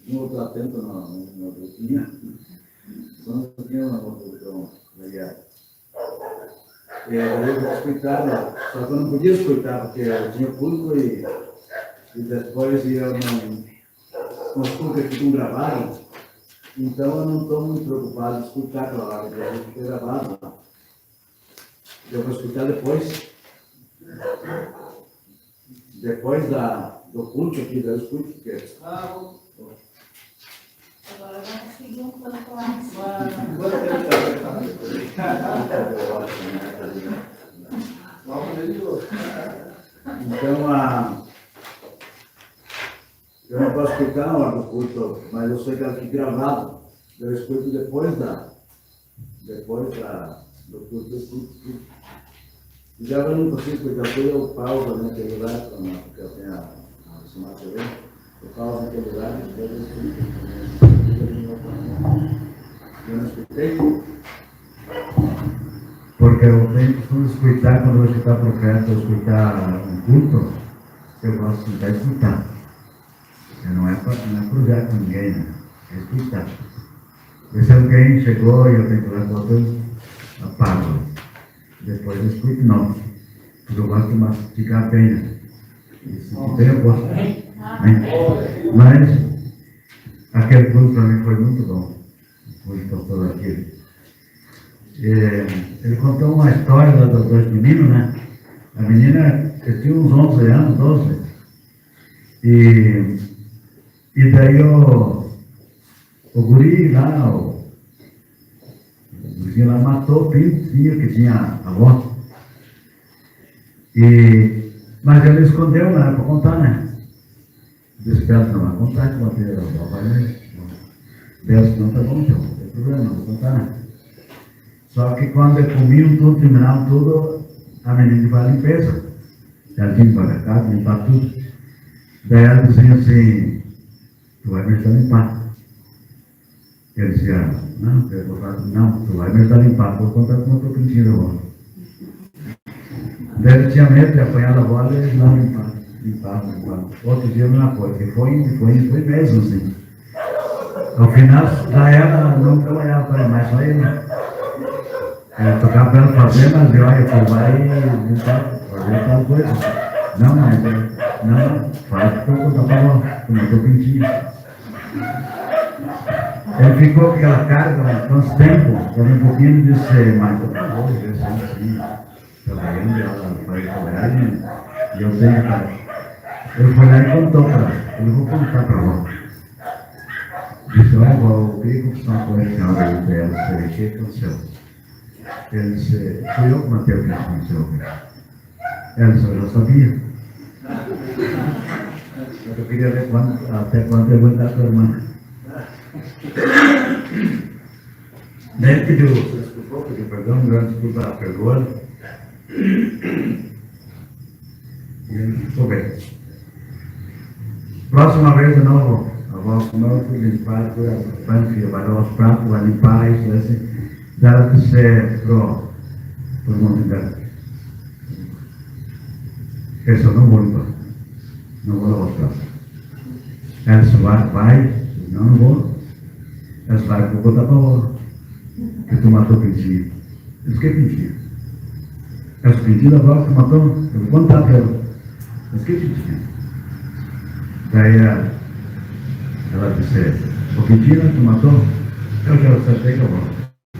S3: Não estou atento na grupinha. Só não tinha uma produção legal. Eu escutava, só que eu não podia escutar, porque eu tinha público e depois eu não escuto que ficam gravados. Então eu não estou muito preocupado em escutar aquela hora, porque eu fiquei gravado lá. Eu vou escutar depois. Depois do culto aqui, eu escuto, porque...
S4: Agora vamos seguir um pouco lá.
S3: Então, eu não posso escutar na hora do culto, mas eu sei que ela fica gravada. Eu escuto depois do culto, eu escuto tudo. E já eu não consigo escutar tudo, eu pauso naquele lugar, porque eu tenho a Smart TV, eu pauso naquele lugar e depois eu escuto. Eu não escutei, porque eu tenho que escutar, quando eu vou escutar profeta, eu escutar um culto, eu gosto de escutar. Não é cruzar com ninguém, né? É escutar. E se alguém chegou e eu tenho que falar com outro, apago. Depois eu escuto, não. Porque eu gosto de mastigar bem, né? Isso bem eu gosto. Mas aquele culto para mim foi muito bom. Foi o pastor aqui. Ele contou uma história dos dois meninos, né? A menina, eu tinha uns 11 anos, 12. E daí o guri lá, o gurizinho lá matou o filho que tinha avó. Mas ele escondeu, não era para contar, né? Desperto não vai contar que matei a avó, vai. Deus não tá bom, então, não tem problema, não vou contar, né? Só que quando comiam tudo, terminavam tudo, a menina vai à limpeza. Ela tinha que ir para casa, limpar tudo. Daí ela dizia assim, tu vai me ajudar a limpar. Ele dizia, não, tu vai me ajudar a limpar, vou contar com uma pintinha da bola. Daí ele tinha medo de apanhar da bola e ele não limpava. Outro dia a mesma coisa, e foi mesmo assim. Ao final, já ela não trabalhava para ele mais, só ele. Ela tocava para ela fazer, mas eu, olha, tu vai limpar, fazer tal coisa. Não, mas não, faz que eu vou contar para a bola, com o teu pintinho. Ele ficou com aquela carga tanto tempo, por um pouquinho de ser mais assim, trabalhando, ela foi trabalhar e eu tenho cara. Ele foi lá e contou para ela, eu vou contar para ela. Disse, olha, eu queria conversar uma coisa com ela, o que aconteceu? Ele disse, fui eu que matei o que aconteceu. Ela disse, eu já sabia. Eu queria ver até quando eu vou dar a tua irmã. Daí ele pediu perdão, grande desculpa, ela perdoou. E ele ficou bem. Próxima vez de novo, a avó comeu, fui limpar, fui vai lavar os pratos, vai limpar, isso assim. Daí ela disse pro monte dela. Esse eu não vou limpar, não vou lavar os pratos. Ela disse, vai, não vou. Ela disse, vai, vou botar para a avó. Que tu matou o pintinho. Eu disse, que pintinho? Ela disse, pintinho da avó que tu matou? Eu vou contar para ela. Eu disse, que pintinho? Daí ela disse, o pintinho que tu matou? Eu já acertei com a avó.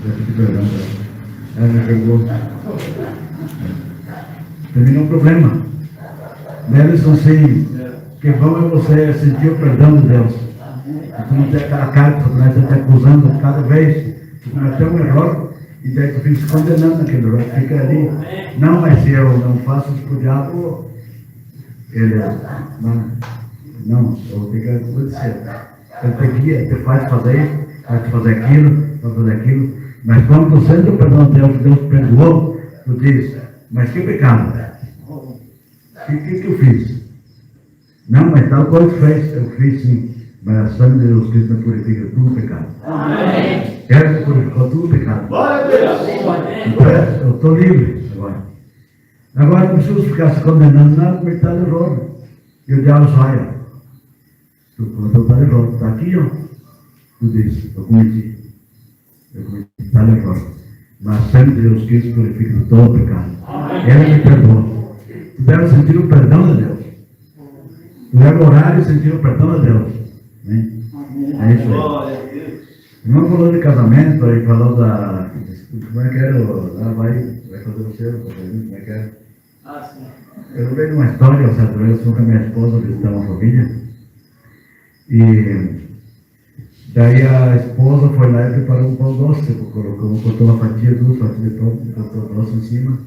S3: Eu pedi perdão para ela. Ela me pegou. Terminou o problema. Daí eles disse assim, que bom é você sentir o perdão de Deus. Tu não tem aquela cara que tu começa a te acusando cada vez. Tu cometeu um erro e daí tu fica se condenando naquele erro. Fica ali. Não, mas se eu não faço isso pro diabo, ele não, eu tenho que acontecer. Ele te faz fazer isso, vai te fazer aquilo. Mas quando tu sente o perdão de Deus, Deus te perdoou, tu diz, mas que pecado? O que eu fiz? Não, mas tal coisa fez, eu fiz sim. Mas a sangue de Jesus Cristo me purifica tudo pecado. Amém. Ele me purificou tudo pecado. Glória a Deus. Então, eu estou livre agora. Agora não preciso ficar se condenando nada, porque está de erro. E o diabo sai. Tu está de erro. Está aqui, ó. Tu diz, eu cometi. Está de erro. Mas a sangue de Jesus Cristo purifica todo pecado. Ele me perdoou. Tu deve sentir o perdão de Deus. Tu deve orar e sentir o perdão de Deus. É isso aí. Não falou de casamento, aí falou da. Como é que era? Vai fazer o seu, como é que era? Eu lembrei de uma história, certa vez eu fui com a minha esposa visitar uma família. E daí a esposa foi lá e preparou um pão doce, cortou uma fatia, 2 fatias de pão, botou doce em cima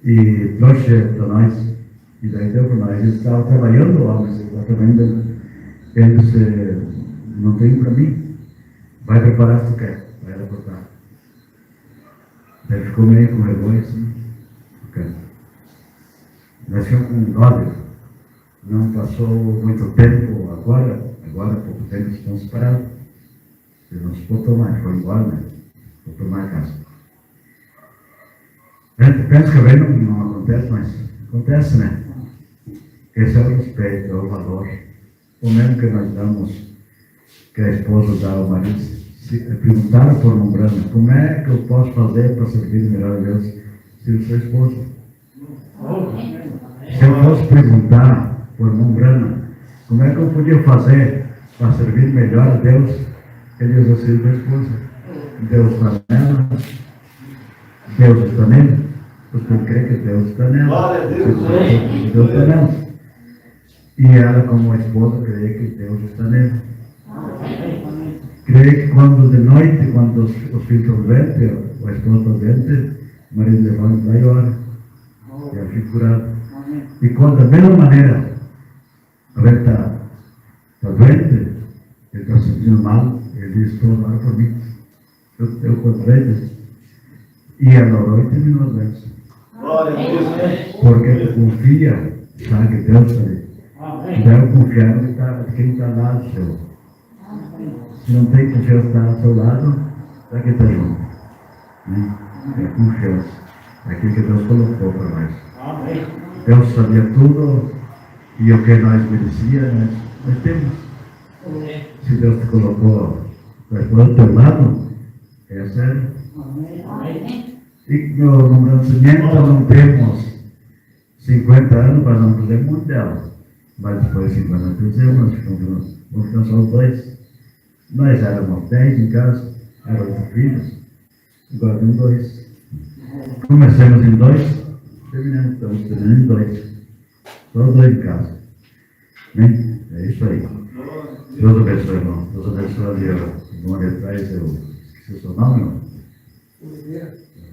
S3: e trouxe para nós. E daí deu para nós. Ele estava trabalhando lá, mas exatamente. Ele disse, não tem para mim, vai preparar se tu quer, vai lá cortar. Daí ficou meio com vergonha assim, okay. Nós ficamos com ódio, não passou muito tempo, agora há pouco tempo estão separados. Ele não suportou mais, foi embora, né? Foi tomar a casa. A gente pensa que bem não acontece, mas acontece, né? Esse é o respeito, é o valor. O mesmo que nós damos, que a esposa dá ao marido, se perguntaram por um grande, como é que eu posso fazer para servir melhor a Deus se eu sou esposa? Se eu fosse perguntar por um grande, como é que eu podia fazer para servir melhor a Deus? Ele diz assim, minha esposa, Deus está nela, Deus está nele, você crê que Deus está nela? Glória a Deus, Deus está nela. E ela, como a esposa, crê que Deus está nele. Crê que quando de noite, quando os filhos estão doentes, ou a esposa está doente, o marido levanta lá e ora. E ela fica curada. E quando da mesma maneira, ele está doente, ele está sentindo mal, ele diz, estou ora por mim. Eu contrei. E ela orou e terminou a doença. Porque tu confia, sabe que Deus está ali. Deve confiar de quem está lá do seu. Se não tem confiança está ao seu lado, para que está junto? Né? É confiança. É aquilo que Deus colocou para nós. Deus sabia tudo e o que nós merecia, nós temos. Se Deus te colocou para o teu lado, é sério. E no nascimento não temos 50 anos, mas não fizemos muito dela. Mas depois de 50 anos fizemos, nós ficamos só os dois. Nós éramos 10 em casa, eram 8 filhos, agora temos 2. Começamos em 2, terminamos em 2. Só 2 em casa. Né? É isso aí. Deus abençoe, irmão. Deus abençoe ali, irmão ali atrás, eu esqueci o seu nome, irmão.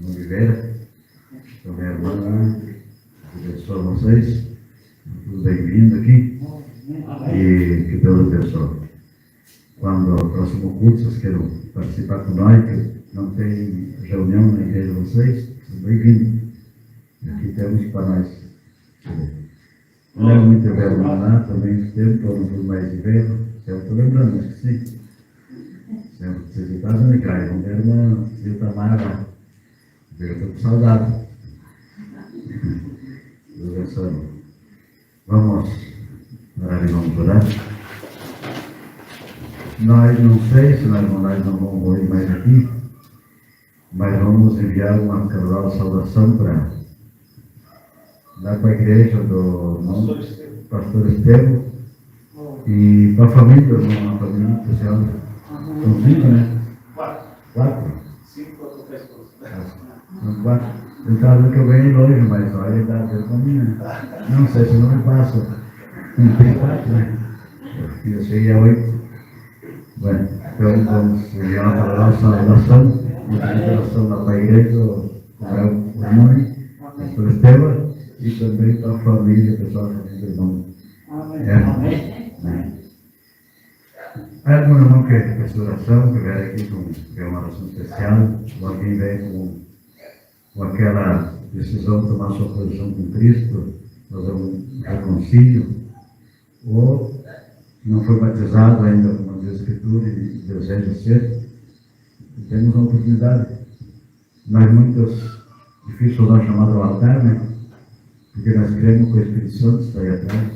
S3: Oliveira. Também é irmã lá. Deus abençoe vocês. Todos bem-vindos aqui. E que Deus abençoe. Quando o próximo curso vocês queiram participar com nós, que não tem reunião na igreja de vocês, são bem-vindos. Aqui temos para nós. Não é muito velho lá, também tempo, eu não fui mais de velho. Eu estou lembrando, acho que sim. Sempre que vocês estavam na casa, não era uma Zilta Mara. Eu estou com saudade. Deus abençoe. Vamos orar e vamos orar. Nós não sei se nós não vamos ir mais aqui, mas vamos enviar uma carola saudação para dar para a igreja do pastor Estevam e para a família, uma família especial. São 5, né? 4?
S2: 5 para a esposa.
S3: São 4. Eu estava vendo que eu ganhei hoje, mas olha, ele está dentro da minha. Não sei se não me passa. Não tem 4, né? Eu cheguei a 8. Bueno, então vamos enviar uma palavra de saudação, uma interação lá para a igreja, o irmão, o pastor Estevam, e também para a família, pessoal, do irmão. Amém. Há algum irmão que fez oração, que veio aqui com uma oração especial, ou alguém veio com aquela decisão de tomar sua posição com Cristo, fazer um reconcílio, ou não foi batizado ainda, como diz a Escritura, e deseja ser, temos uma oportunidade. Nós muitos, difícil nós chamar ao altar, né? Porque nós cremos que o Espírito Santo está aí atrás.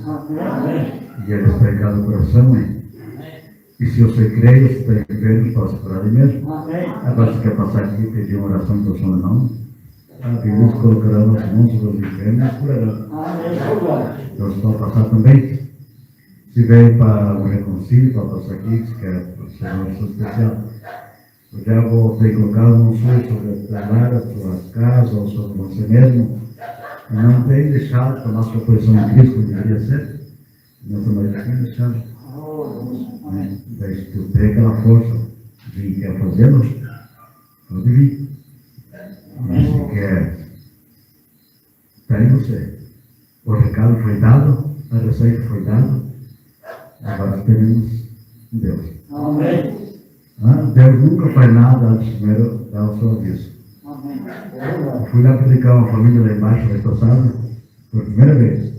S3: E ele está em cada coração, né? E se você crê, você está enfermo, posso por ali mesmo. Agora, se quer passar aqui e pedir uma oração para o Senhor, não. A Bíblia colocará nas mãos dos enfermos e curará. Então, você pode passar também. Se veio para o reconcílio, para passar aqui, se quer ser uma oração especial. Eu já vou ter colocado um sonho sobre a Lara, a sua casa, ou sobre você mesmo. E não tem deixado tomar sua posição em Cristo, como deveria ser. Não também tem deixado. Daí, se tu tem aquela força de quer fazê-lo, pode vir. Mas se quer, está em você. O recado foi dado, a receita foi dada. Agora teremos Deus.
S5: Amém.
S3: Deus nunca faz nada antes de primeiro dar o seu aviso. Eu fui lá predicar uma família lá embaixo, mês passado, pela primeira vez.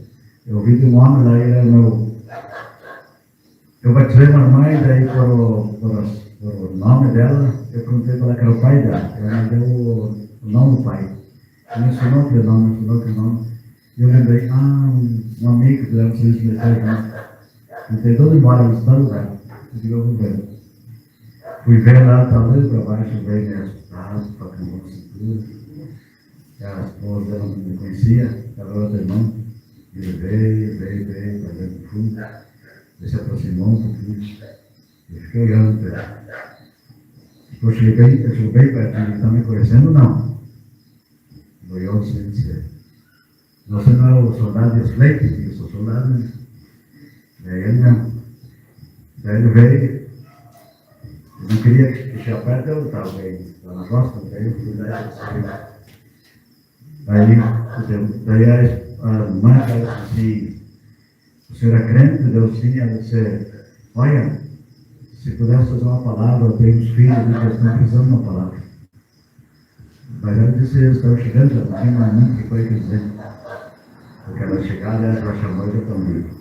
S3: Eu ouvi de um homem lá, ele era meu. Eu batizei uma irmã e daí por o nome dela, eu perguntei para ela que era o pai dela. Ela me deu o nome do pai. Ela mencionou aquele nome, E eu lembrei, um amigo que leva serviço militar junto. Tentei todo embora, mas está lugar. Eu digo, eu vou ver. Fui ver lá, estava ali para baixo, veio me assustado, para que não cintura. A esposa dela não me conhecia, estava outra irmã. E ele veio, para ver no fundo. Ele se aproximou um pouquinho. Eu fiquei olhando para ele. Depois eu cheguei bem perto, ele está me conhecendo, não. Eu sem dizer. Você não é o soldado de Slate? Eu sou soldado. Daí ele não. Daí ele veio. Eu não queria que chegar perto, eu estava bem lá na costa, daí eu fui lá e daí a mãe falou assim, o senhor é crente? Deus sim, ela disse, olha, se pudesse fazer uma palavra, eu tenho os filhos, eles estão precisando de uma palavra. Mas ela disse, eles estavam chegando, já não tinha mais muito que foi que dizer. Porque ela chegaram, ela chamou e já estão livres.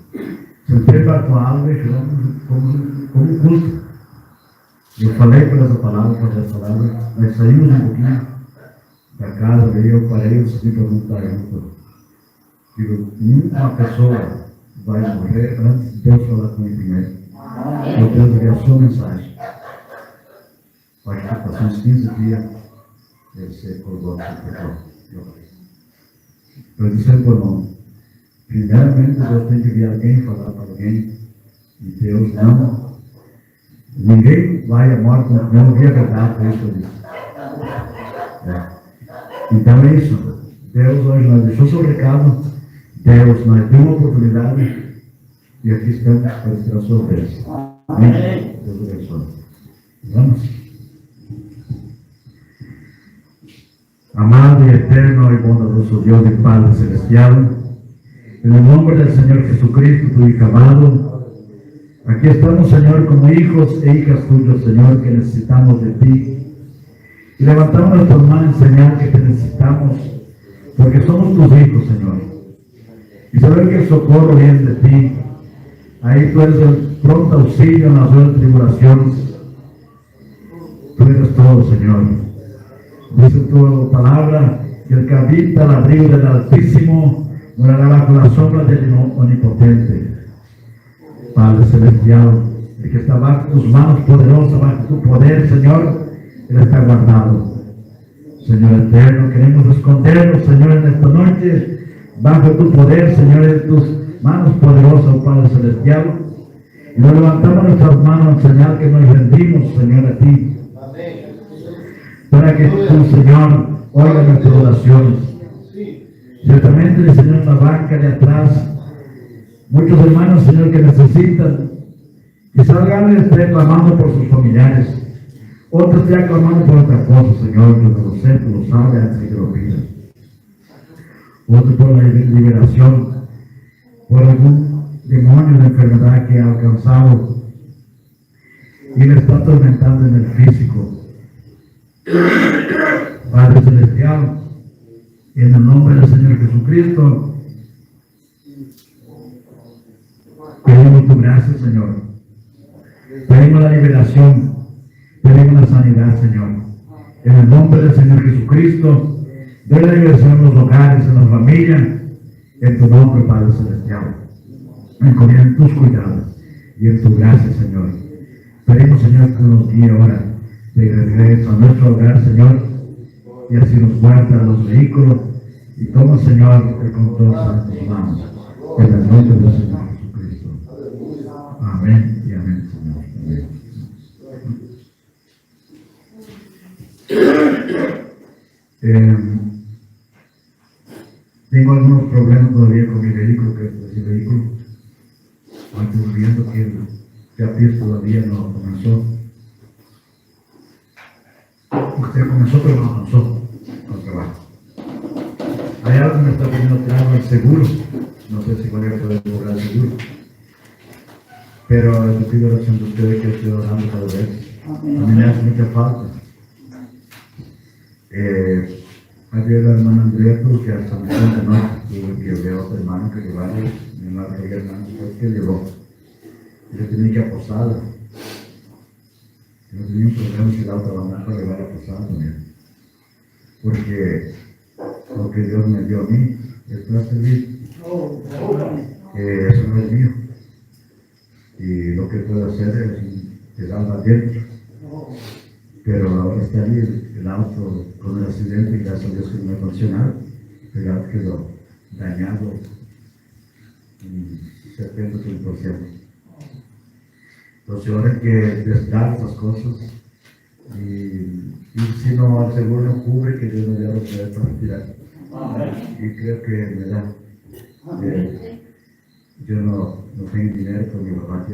S3: sentei para com a alma como culto. Eu falei por essa palavra, nós saímos um pouquinho da casa, daí eu parei, eu subi para montar junto. Digo, uma pessoa vai morrer antes de Deus falar com ele primeiro. Eu Deus veio a sua mensagem. Acho que passou uns 15 dias, ele se acordou, eu disse por nome. Primeiramente, Deus tem que vir alguém falar para alguém, e Deus não. Ninguém vai à morte, não ouvir a verdade, por isso eu disse. Então é isso. Deus hoje nos deixou seu recado, Deus nos deu uma oportunidade, e aqui estamos para ser a sua vez. Amém? Deus abençoe. Vamos? Amado y eterno y bondadoso Dios y Padre Celestial, en el nombre del Señor Jesucristo, tu Hijo amado, aquí estamos, Señor, como hijos e hijas tuyos, Señor, que necesitamos de ti. Y levantamos nuestras manos en señal que te necesitamos, porque somos tus hijos, Señor. Y saber que el socorro viene de ti. Ahí tú eres el pronto auxilio en las horas de tribulaciones. Tú eres todo, Señor. Dice tu palabra que el que habita al abrigo del Altísimo morará bajo la sombra del Omnipotente. Padre Celestial, el que está bajo tus manos poderosas, bajo tu poder, Señor, Él está guardado. Señor eterno, queremos escondernos, Señor, en esta noche, bajo tu poder, Señor, en tus manos poderosas, oh Padre Celestial. Y nos levantamos nuestras manos en señal que nos rendimos, Señor, a ti. Para que tu Señor oiga nuestras oraciones. Ciertamente el Señor en la banca de atrás, muchos hermanos, Señor, que necesitan, que salgan y estén clamando por sus familiares, otros ya clamando por otra cosa, Señor, yo no lo sé, tú lo sabes antes que te lo pidas. Otros por la liberación, por algún demonio de enfermedad que ha alcanzado y le está atormentando en el físico. Padre Celestial, en el nombre del Señor Jesucristo, pedimos tu gracia, Señor. Pedimos la liberación, pedimos la sanidad, Señor. En el nombre del Señor Jesucristo, de la liberación en los hogares, en las familias, en tu nombre, Padre Celestial. En tus cuidados y en tu gracia, Señor. Pedimos, Señor, que nos guíe ahora de regreso a nuestro hogar, Señor, y así nos guarda los vehículos y toma, Señor, el control en tus manos, en el nombre del Señor Jesucristo. Amén y amén, Señor. Amén. Tengo algunos problemas todavía con mi vehículo, Estoy viendo que el chapiz todavía no comenzó. Usted comenzó, pero no avanzó con el trabajo. Hay algo que me está pidiendo claro, el seguro. No sé si voy a poder lograr el seguro. Pero le pido oración de ustedes que estoy orando cada vez. A mí me hace mucha falta. Ayer la hermana Andrea tuvo que hasta mi frente, ¿no? Tuve que ver a otro hermano que llevaba, mi hermano que hermano que llevó. Y le tenía que aposar. Yo tenía un problema si la otra banda para llevar a posada también. Porque lo que Dios me dio a mí es para servir. Eso no es mío. Y lo que puedo hacer es algo adentro. Pero ahora está ahí el auto con el accidente y gracias a Dios que no me funcionaba. El auto quedó dañado en 70%. Entonces ahora hay que descartar estas cosas y si no el seguro no cubre, que Dios me dé los poderes para retirar. Y creo que me da. Yo no tengo dinero por mi papá.